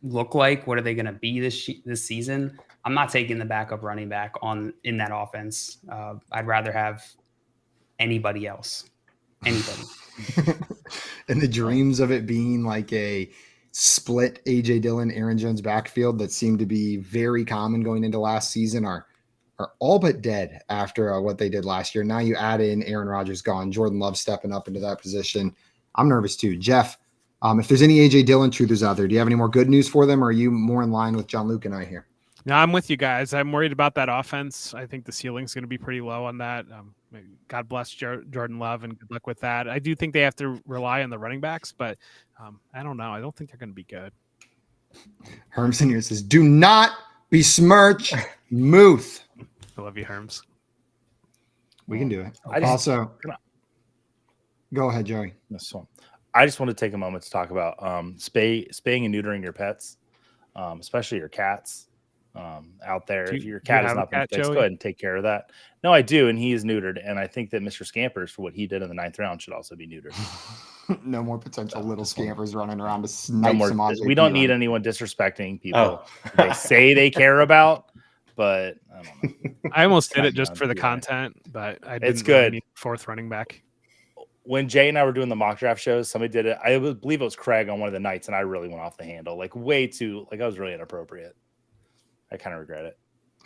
look like? What are they going to be this season? I'm not taking the backup running back in that offense. I'd rather have anybody else. Anybody.
And the dreams of it being like a split A.J. Dillon, Aaron Jones backfield that seemed to be very common going into last season are all but dead after what they did last year. Now you add in Aaron Rodgers gone, Jordan Love stepping up into that position. I'm nervous too. Jeff, if there's any A.J. Dillon truthers out there, do you have any more good news for them, or are you more in line with John Luke and I here?
No, I'm with you guys. I'm worried about that offense. I think the ceiling's going to be pretty low on that. God bless Jordan Love and good luck with that. I do think they have to rely on the running backs, but I don't know. I don't think they're going to be good.
Hermson here says, do not besmirch Muth.
I love you, Herms.
We can do it.
Go
ahead, Joey.
I just want to take a moment to talk about spaying and neutering your pets, especially your cats. Out there, if your cat is not been fixed, go ahead and take care of that. No, I do, and he is neutered, and I think that Mr. Scampers, for what he did in the 9th round, should also be neutered.
No more potential little scampers running around to snipe some object.
We don't need anyone disrespecting people they say they care about, but I don't know.
I almost did it just for the content, but I didn't.
It's good.
Need 4th running back.
When Jay and I were doing the mock draft shows, somebody did it. I believe it was Craig on one of the nights, and I really went off the handle, like way too, like I was really inappropriate. I kind of regret it.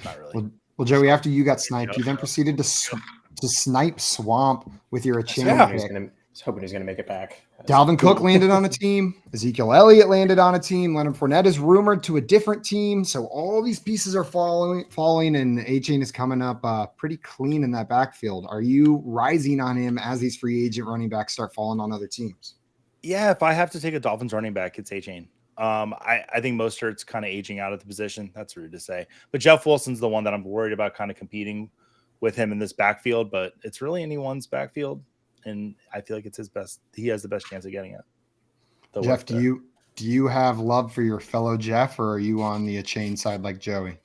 Not really.
Well, Joey, after you got sniped, you then proceeded to snipe Swamp with your chain.
I was hoping he was going to make it back.
Dalvin Cook landed on a team. Ezekiel Elliott landed on a team. Leonard Fournette is rumored to a different team. So all these pieces are falling, and A-Chain is coming up pretty clean in that backfield. Are you rising on him as these free agent running backs start falling on other teams?
Yeah, if I have to take a Dolphins running back, it's A-Chain. I think Mostert's kind of aging out of the position. That's rude to say. But Jeff Wilson's the one that I'm worried about kind of competing with him in this backfield. But it's really anyone's backfield. And I feel like it's his best. He has the best chance of getting it.
Jeff, do you have love for your fellow Jeff, or are you on the chain side like Joey?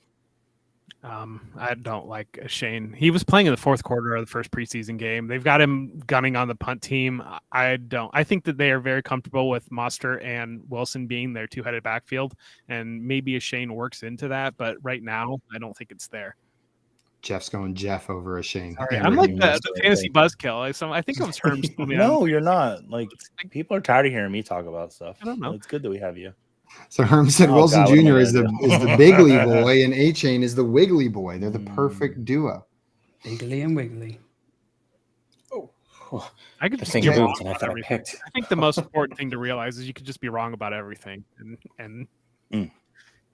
I don't like Shane. He was playing in the 4th quarter of the first preseason game. They've got him gunning on the punt team. I think that they are very comfortable with Mostert and Wilson being their 2-headed backfield, and maybe a Shane works into that. But right now, I don't think it's there.
Jeff's going Jeff over a Shane.
I'm like the fantasy buzzkill. I think it was Herms.
No, you're not. Like people are tired of hearing me talk about stuff.
I don't know.
It's good that we have you.
So Herm said Wilson Jr. is the bigly boy and A-Chain is the wiggly boy. They're the perfect duo.
Bigly and wiggly.
I could just
think
be wrong
and I
about
thought I
everything.
picked.
I think the most important thing to realize is you could just be wrong about everything, and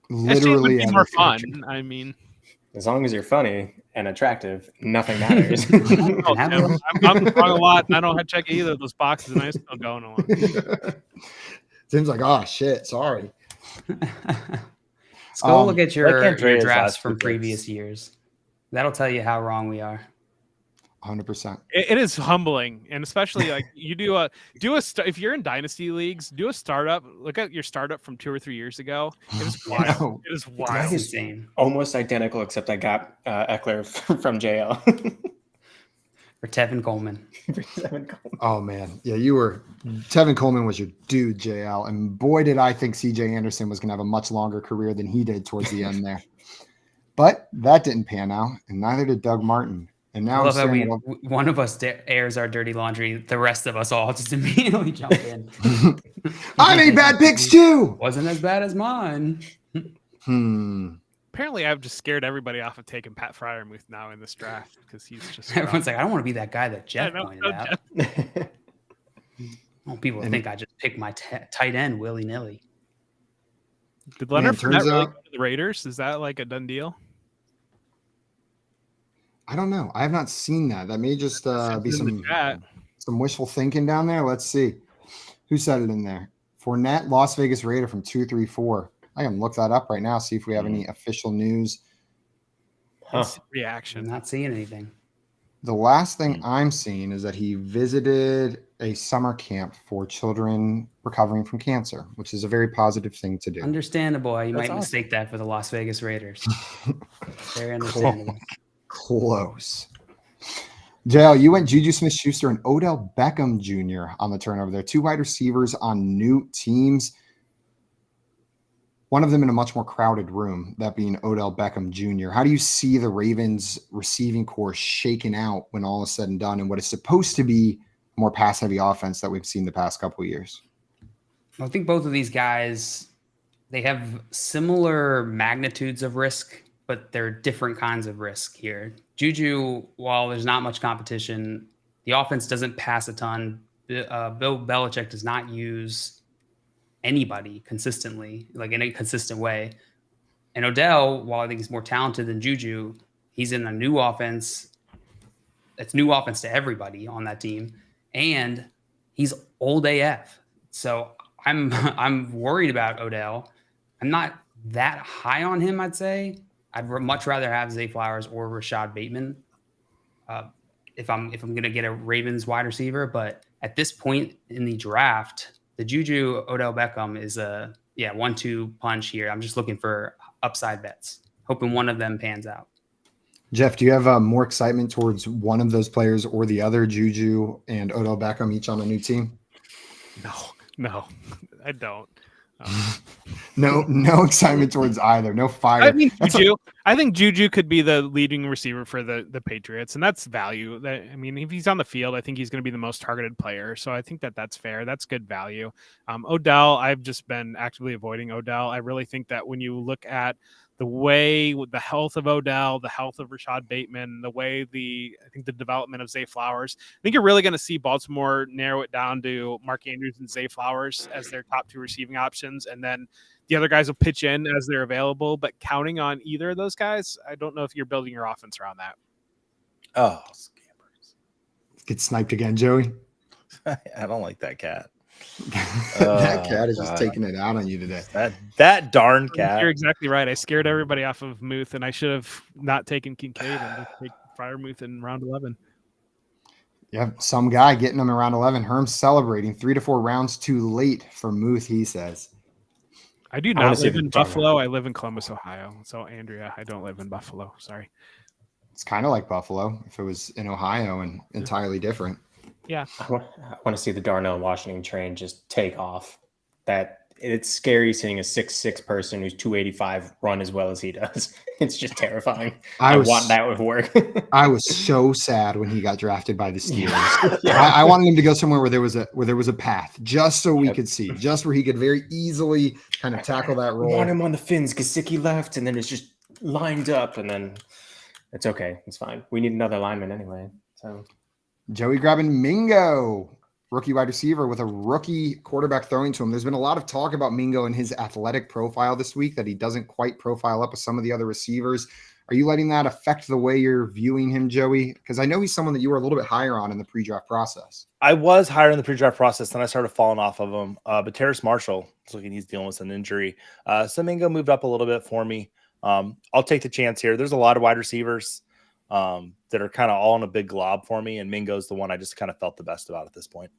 literally
would be more fun. I mean,
as long as you're funny and attractive, nothing matters.
I'm wrong a lot. And I don't have to check either of those boxes, and I still going along.
Seems like, oh shit, sorry.
Let's go look at your drafts from previous years. That'll tell you how wrong we are.
100%.
It is humbling, and especially like you if you're in dynasty leagues, do a startup. Look at your startup from 2 or 3 years ago. It is wild.
No.
It is
Mine
wild.
is
Insane.
almost identical, except I got Eckler from JL.
For Tevin Coleman.
Oh man, yeah, Tevin Coleman was your dude, JL, and boy did I think CJ Anderson was going to have a much longer career than he did towards the end there. But that didn't pan out, and neither did Doug Martin. And now
I love how one of us airs our dirty laundry. The rest of us all just immediately jump in.
I made bad picks too.
Wasn't as bad as mine.
Apparently, I've just scared everybody off of taking Pat Fryermuth now in this draft because he's just
everyone's like, I don't want to be that guy that Jeff pointed out. Well, people think I just picked my tight end willy nilly.
Did Leonard Fournette really go to the Raiders? Is that like a done deal?
I don't know. I have not seen that. That may just be some wishful thinking down there. Let's see. Who said it in there? Fournette, Las Vegas Raider from 234. I can look that up right now, see if we have any official news.
Reaction.
I'm not seeing anything.
The last thing I'm seeing is that he visited a summer camp for children recovering from cancer, which is a very positive thing to do.
Understandable. You might mistake that for the Las Vegas Raiders. Very understandable.
Close. JL, you went Juju Smith-Schuster and Odell Beckham Jr. on the turnover there. 2 wide receivers on new teams. One of them in a much more crowded room, that being Odell Beckham Jr. How do you see the Ravens receiving core shaken out when all is said and done in what is supposed to be a more pass-heavy offense that we've seen the past couple of years?
I think both of these guys, they have similar magnitudes of risk, but they're different kinds of risk here. Juju, while there's not much competition, the offense doesn't pass a ton. Bill Belichick does not use anybody consistently, like in a consistent way. And Odell, while I think he's more talented than Juju, he's in a new offense. It's new offense to everybody on that team. And he's old AF. So I'm worried about Odell. I'm not that high on him, I'd say. I'd much rather have Zay Flowers or Rashad Bateman if I'm going to get a Ravens wide receiver. But at this point in the draft, the Juju Odell Beckham is a 1-2 punch here. I'm just looking for upside bets, hoping one of them pans out.
Jeff, do you have more excitement towards one of those players or the other, Juju and Odell Beckham, each on a new team?
No, I don't.
No excitement towards either. No fire.
I think Juju could be the leading receiver for the Patriots, and that's value. If he's on the field, I think he's going to be the most targeted player. So I think that's fair. That's good value. Odell, I've just been actively avoiding Odell. I really think that when you look at the health of Odell, the health of Rashad Bateman, the development of Zay Flowers, I think you're really going to see Baltimore narrow it down to Mark Andrews and Zay Flowers as their top 2 receiving options. And then the other guys will pitch in as they're available, but counting on either of those guys, I don't know if you're building your offense around that.
Oh, scammers.
Get sniped again, Joey.
I don't like that cat.
That cat is just taking it out on you today.
That darn cat.
You're exactly right. I scared everybody off of Muth, and I should have not taken Kincaid and just take Fryermuth in round 11.
Yeah, some guy getting them in round 11. Herm's celebrating 3 to 4 rounds too late for Muth, he says.
I do not live in Buffalo. I live in Columbus, Ohio. So, Andrea, I don't live in Buffalo. Sorry.
It's kind of like Buffalo if it was in Ohio and entirely different.
Yeah.
I want to see the Darnell Washington train just take off. It's scary seeing a 6'6" person who's 285 run as well as he does. It's just terrifying. I want that would work.
I was so sad when he got drafted by the Steelers. Yeah. I wanted him to go somewhere where there was a path, just so we could see, just where he could very easily kind of tackle that role.
I want him on the Finns. Gesicki left, and then it's just lined up, and then it's okay. It's fine. We need another lineman anyway. So
Joey grabbing Mingo, rookie wide receiver with a rookie quarterback throwing to him. There's been a lot of talk about Mingo and his athletic profile this week, that he doesn't quite profile up with some of the other receivers. Are you letting that affect the way you're viewing him, Joey? Because I know he's someone that you were a little bit higher on in the pre-draft process.
I was higher in the pre-draft process, then I started falling off of him. But Terrace Marshall, it's looking he's dealing with an injury. So Mingo moved up a little bit for me. I'll take the chance here. There's a lot of wide receivers. that are kind of all in a big glob for me. And Mingo's the one I just kind of felt the best about at this point.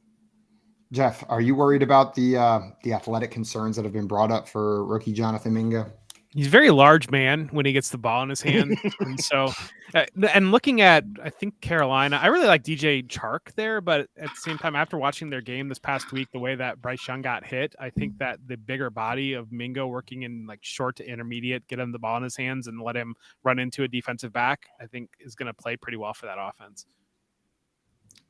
Jeff, are you worried about the athletic concerns that have been brought up for rookie Jonathan Mingo?
He's a very large man when he gets the ball in his hand. And so, and looking at, I think Carolina, I really like DJ Chark there, but at the same time, after watching their game this past week, the way that Bryce Young got hit, I think that the bigger body of Mingo working in like short to intermediate, get him the ball in his hands and let him run into a defensive back, I think is going to play pretty well for that offense.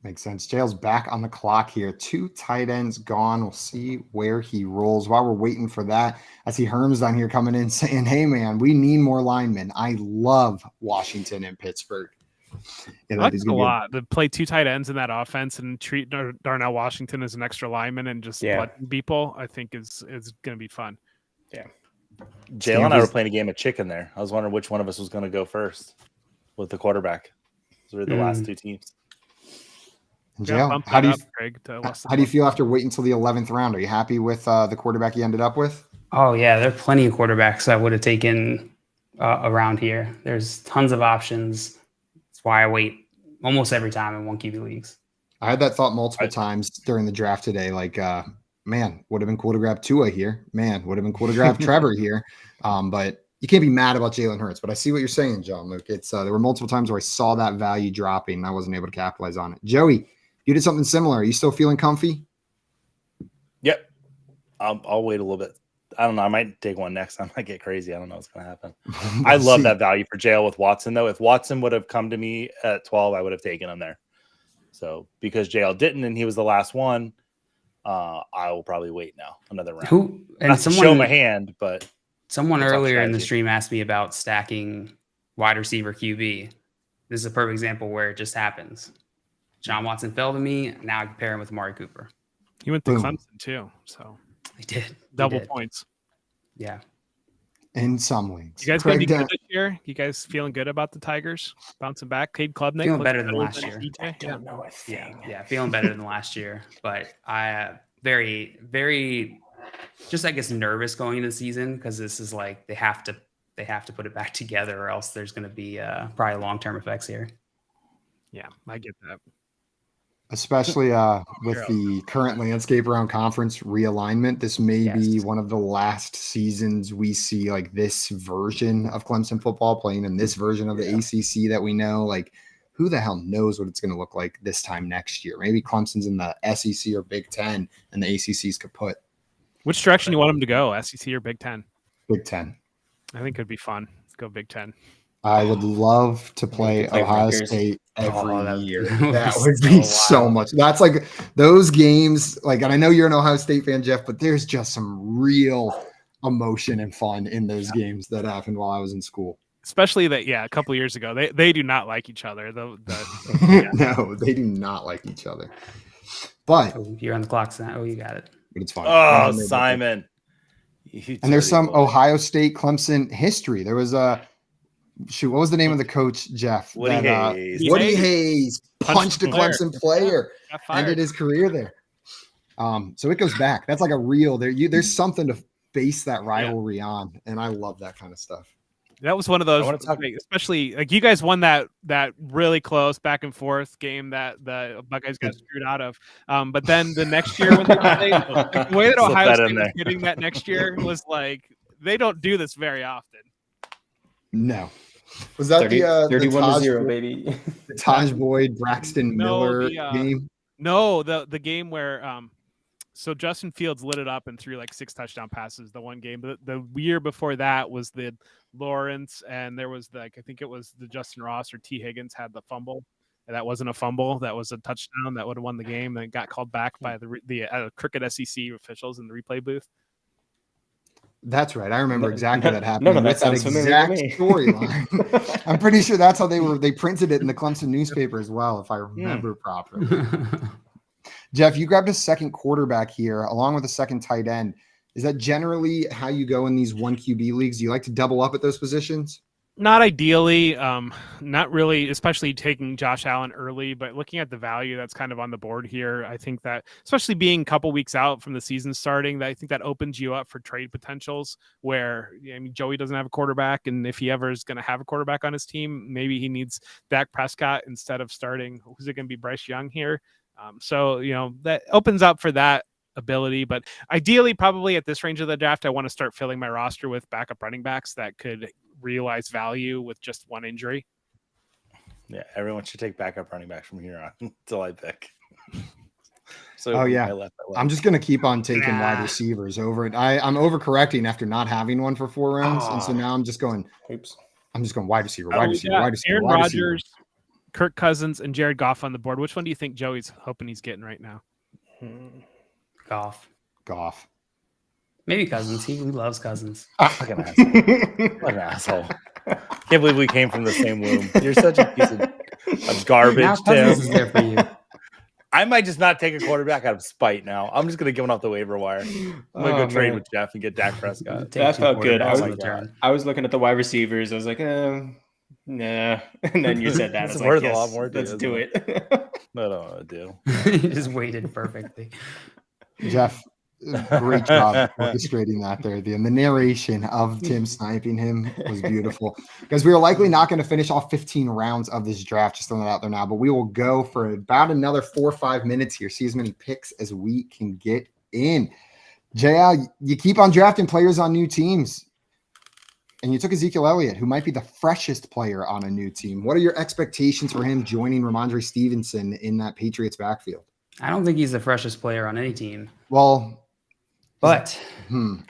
Makes sense. Jail's back on the clock here. 2 tight ends gone. We'll see where he rolls. While we're waiting for that, I see Herms down here coming in saying, hey, man, we need more linemen. I love Washington and Pittsburgh.
I like a lot. To play 2 tight ends in that offense and treat Darnell Washington as an extra lineman and just button people, I think is going to be fun.
Yeah.
Jail and I were playing a game of chicken there. I was wondering which one of us was going to go first with the quarterback. Those were the last 2 teams.
Jail, how do you feel after waiting until the 11th round? Are you happy with the quarterback you ended up with?
Oh yeah, there are plenty of quarterbacks I would have taken around here. There's tons of options. That's why I wait almost every time in 1 QB leagues.
I had that thought multiple times during the draft today. Like, man, would have been cool to grab Tua here. Man, would have been cool to grab Trevor here. But you can't be mad about Jalen Hurts. But I see what you're saying, John Luke. It's there were multiple times where I saw that value dropping and I wasn't able to capitalize on it. Joey, you did something similar. Are you still feeling comfy?
Yep. I'll wait a little bit. I don't know. I might take one next. I might get crazy. I don't know what's going to happen. I love that value for Jail with Watson, though. If Watson would have come to me at 12, I would have taken him there. So because Jail didn't and he was the last one, I will probably wait now another round. Not to show my hand, but
someone earlier in the stream asked me about stacking wide receiver QB. This is a perfect example where it just happens. John Watson fell to me. Now I can pair him with Amari Cooper.
He went to Clemson too, so
he did
double points.
Yeah,
in some leagues.
You guys gonna be good this year? You guys feeling good about the Tigers bouncing back? Cade Klubnik
feeling better than last year.
I don't know a thing.
Yeah, feeling better than last year. But I very, very, just I guess nervous going into the season because this is like they have to put it back together or else there's going to be probably long-term effects here.
Yeah, I get that.
Especially with the current landscape around conference realignment, this may be one of the last seasons we see like this version of Clemson football playing in this version of the ACC that we know. Like, who the hell knows what it's going to look like this time next year? Maybe Clemson's in the SEC or Big Ten, and the ACC's kaput.
Which direction you want them to go, SEC or Big Ten?
Big Ten.
I think it'd be fun. Go Big Ten.
I would love to play Ohio State every year. That would be so much. That's like those games. Like, and I know you're an Ohio State fan, Jeff, but there's just some real emotion and fun in those games that happened while I was in school.
Especially that, a couple of years ago, they do not like each other.
No, they do not like each other. But
you're on the clock, Sam. Oh, you got it.
But it's fine.
Oh, Simon.
And there's some Ohio State Clemson history. There was what was the name of the coach, Jeff?
Woody Hayes.
Woody Hayes punched a Clemson player, ended his career there. So it goes back. That's like a real there's something to base that rivalry on, and I love that kind of stuff.
That was one of those, especially like you guys won that really close back and forth game that the Buckeyes got screwed out of. But then the next year when they the way that Ohio State was getting that next year was like they don't do this very often.
No. Was that
31-0, baby?
The Taj Boyd, Braxton Miller game?
No, the game where so Justin Fields lit it up and threw like 6 touchdown passes the one game. But the year before that was the Lawrence, and there was I think it was the Justin Ross or T. Higgins had the fumble. And that wasn't a fumble. That was a touchdown that would have won the game. And it got called back by the crooked SEC officials in the replay booth.
That's right. I remember exactly that happening.
No, that sounds familiar to me.
Storyline. I'm pretty sure that's how they printed it in the Clemson newspaper as well, if I remember properly. Jeff, you grabbed a second quarterback here along with a second tight end. Is that generally how you go in these 1 QB leagues? Do you like to double up at those positions?
Not ideally, not really, especially taking Josh Allen early, but looking at the value that's kind of on the board here, I think that, especially being a couple weeks out from the season starting, that I think that opens you up for trade potentials where, I mean, Joey doesn't have a quarterback, and if he ever is going to have a quarterback on his team, maybe he needs Dak Prescott instead of starting, who's it going to be, Bryce Young here? So, that opens up for that ability, but ideally, probably at this range of the draft, I want to start filling my roster with backup running backs that could realize value with just one injury.
Yeah, everyone should take backup running backs from here on until I pick.
So I'm just gonna keep on taking wide receivers over it. I'm overcorrecting after not having one for 4 rounds, and so now I'm just going.
Oops.
I'm just going wide receiver,
Aaron
wide
Rodgers,
receiver.
Kirk Cousins, and Jared Goff on the board. Which one do you think Joey's hoping he's getting right now?
Goff. Maybe Cousins. He loves Cousins.
Fucking asshole. What an asshole. Can't believe we came from the same womb. You're such a piece of garbage,
now Cousins is there for you.
I might just not take a quarterback out of spite now. I'm just going to give him off the waiver wire. I'm going to go trade with Jeff and get Dak Prescott.
That felt good. I was looking at the wide receivers. I was like, nah. And then you said that. I was like, yes, a lot more, let's do it.
I don't want to do.
You just waited perfectly.
Jeff, great job orchestrating that there. The narration of Tim sniping him was beautiful, because we are likely not going to finish all 15 rounds of this draft. Just throwing that out there now, but we will go for about another 4 or 5 minutes here. See as many picks as we can get in. JL, you keep on drafting players on new teams, and you took Ezekiel Elliott, who might be the freshest player on a new team. What are your expectations for him joining Ramondre Stevenson in that Patriots backfield?
I don't think he's the freshest player on any team.
Well,
but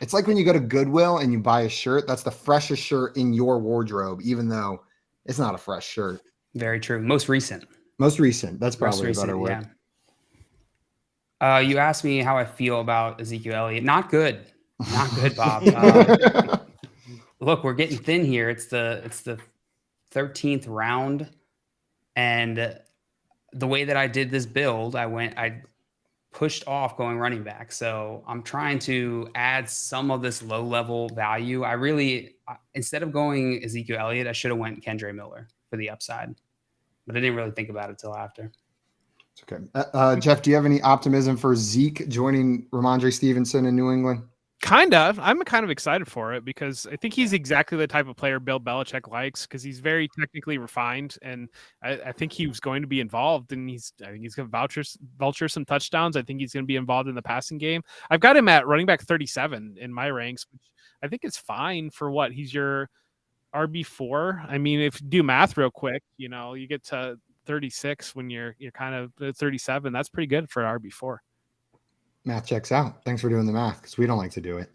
it's like when you go to Goodwill and you buy a shirt, that's the freshest shirt in your wardrobe, even though it's not a fresh shirt.
Very true. Most recent.
That's probably a better word.
Yeah. You asked me how I feel about Ezekiel Elliott. Not good, Bob. Look, we're getting thin here. It's the 13th round, and the way that I did this build, I pushed off going running back. So I'm trying to add some of this low level value. Instead of going Ezekiel Elliott, I should have went Kendre Miller for the upside, but I didn't really think about it till after.
It's okay. Jeff, do you have any optimism for Zeke joining Ramondre Stevenson in New England?
Kind of. I'm kind of excited for it because I think he's exactly the type of player Bill Belichick likes, because he's very technically refined, and I think he was going to be involved, and I think he's going to vulture some touchdowns. I think he's going to be involved in the passing game. I've got him at running back 37 in my ranks, which I think is fine for what he's your RB4. I mean, if you do math real quick, you get to 36 when you're kind of 37. That's pretty good for RB4.
Math checks out. Thanks for doing the math, because we don't like to do it.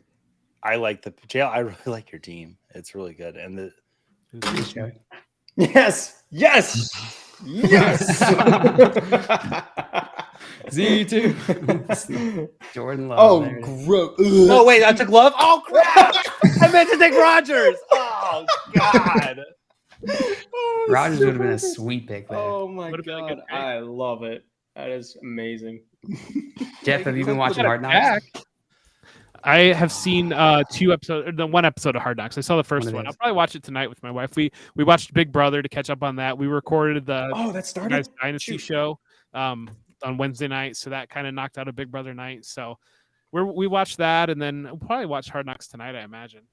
I like I really like your team. It's really good. And
yes.
Z2. Jordan Love.
Oh, gross.
No, wait, I took Love. Oh, crap. I meant to take Rodgers. Oh, God.
Rodgers would have been a sweet pick there.
Oh, my God. I love it. That is amazing.
Jeff, have you been watching Hard Knocks?
I have seen 2 episodes, the 1 episode of Hard Knocks. I saw the first one. I'll probably watch it tonight with my wife. We watched Big Brother to catch up on that. We recorded the
that started
Dynasty show on Wednesday night, so that kind of knocked out a Big Brother night. So we watched that, and then we'll probably watch Hard Knocks tonight, I imagine.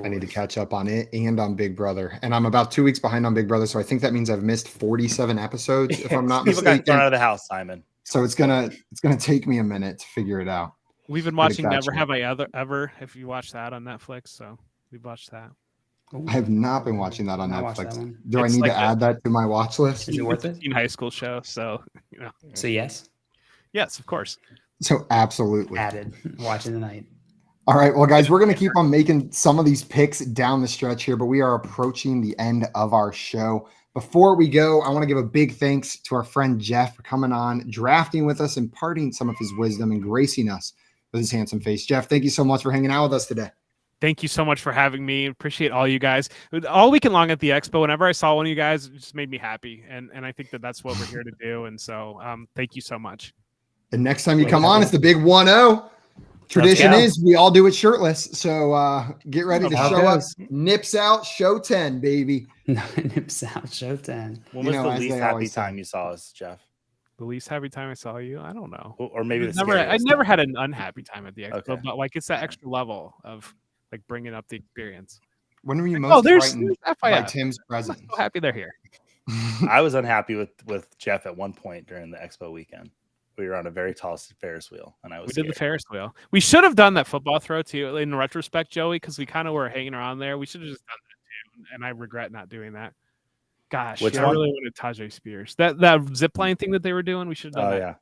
I need to catch up on it and on Big Brother, and I'm about 2 weeks behind on Big Brother, so I think that means I've missed 47 episodes, if I'm not mistaken.
People got thrown out of the house, Simon.
So it's gonna take me a minute to figure it out.
We've been watching Never Have I Ever. If you watch that on Netflix, so we've watched that.
I have not been watching that on Netflix. Do I need to add that to my watch list?
Is it worth it?
In high school show, so
So yes,
of course.
So absolutely
added. Watching tonight.
All right, well, guys, we're going to keep on making some of these picks down the stretch here, but we are approaching the end of our show. Before we go, I want to give a big thanks to our friend Jeff for coming on, drafting with us, imparting some of his wisdom, and gracing us with his handsome face. Jeff, thank you so much for hanging out with us today.
Thank you so much for having me. Appreciate all you guys. All weekend long at the expo, whenever I saw one of you guys, it just made me happy. And I think that's what we're here to do. And so thank you so much.
And next time you come on, it's the big 1-0. Tradition is we all do it shirtless. So get ready to
How
show up.
goes.
Nips out, show 10, baby.
Nips out, show 10.
When
You
was
know,
the
as
least
they
happy
always say.
time you saw us, Jeff?
The least happy time I saw you, I don't know.
Or maybe the
I
scariest
never
time?
had an unhappy time at the expo,
Okay.
but like it's that extra level of like bringing up the experience.
When were you
Like,
most
there's
frightened by
FIF.
Tim's
I'm
presence?
so happy they're here.
I was unhappy with Jeff at one point during the expo weekend. We were on a very tall Ferris wheel, and I was.
We did the
scared.
Ferris wheel. We should have done that football throw too. In retrospect, Joey, because we kind of were hanging around there. We should have just done that too, and I regret not doing that. Gosh,
Which
I
one?
really wanted Tajay Spears. That zip line thing that they were doing, we should have done
Oh
that.
yeah.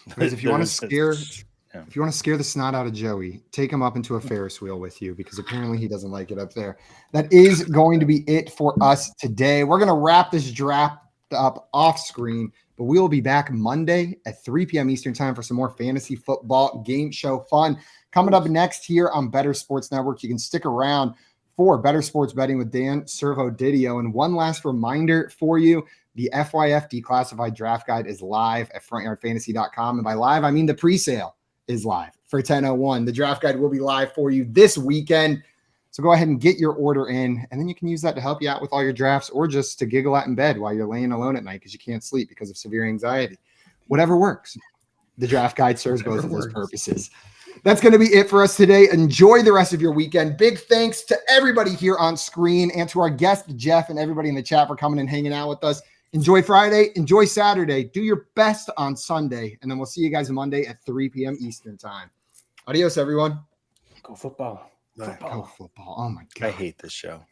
Because if you want to
There was-
scare,
yeah.
if you want to scare the snot out of Joey, take him up into a Ferris wheel with you because apparently he doesn't like it up there. That is going to be it for us today. We're going to wrap this draft up off screen, but we will be back Monday at 3 p.m. Eastern time for some more fantasy football game show fun. Coming up next here on Better Sports Network, you can stick around for Better Sports Betting with Dan Servo-Didio. And one last reminder for you, the FYF Declassified Draft Guide is live at frontyardfantasy.com. And by live, I mean the pre-sale is live for 1001. The draft guide will be live for you this weekend. So go ahead and get your order in, and then you can use that to help you out with all your drafts or just to giggle at in bed while you're laying alone at night because you can't sleep because of severe anxiety. Whatever works. The draft guide serves both of those purposes. That's going to be it for us today. Enjoy the rest of your weekend. Big thanks to everybody here on screen and to our guest, Jeff, and everybody in the chat for coming and hanging out with us. Enjoy Friday. Enjoy Saturday. Do your best on Sunday. And then we'll see you guys Monday at 3 p.m. Eastern time. Adios, everyone.
Go football.
Go football. Oh, my God.
I hate this show.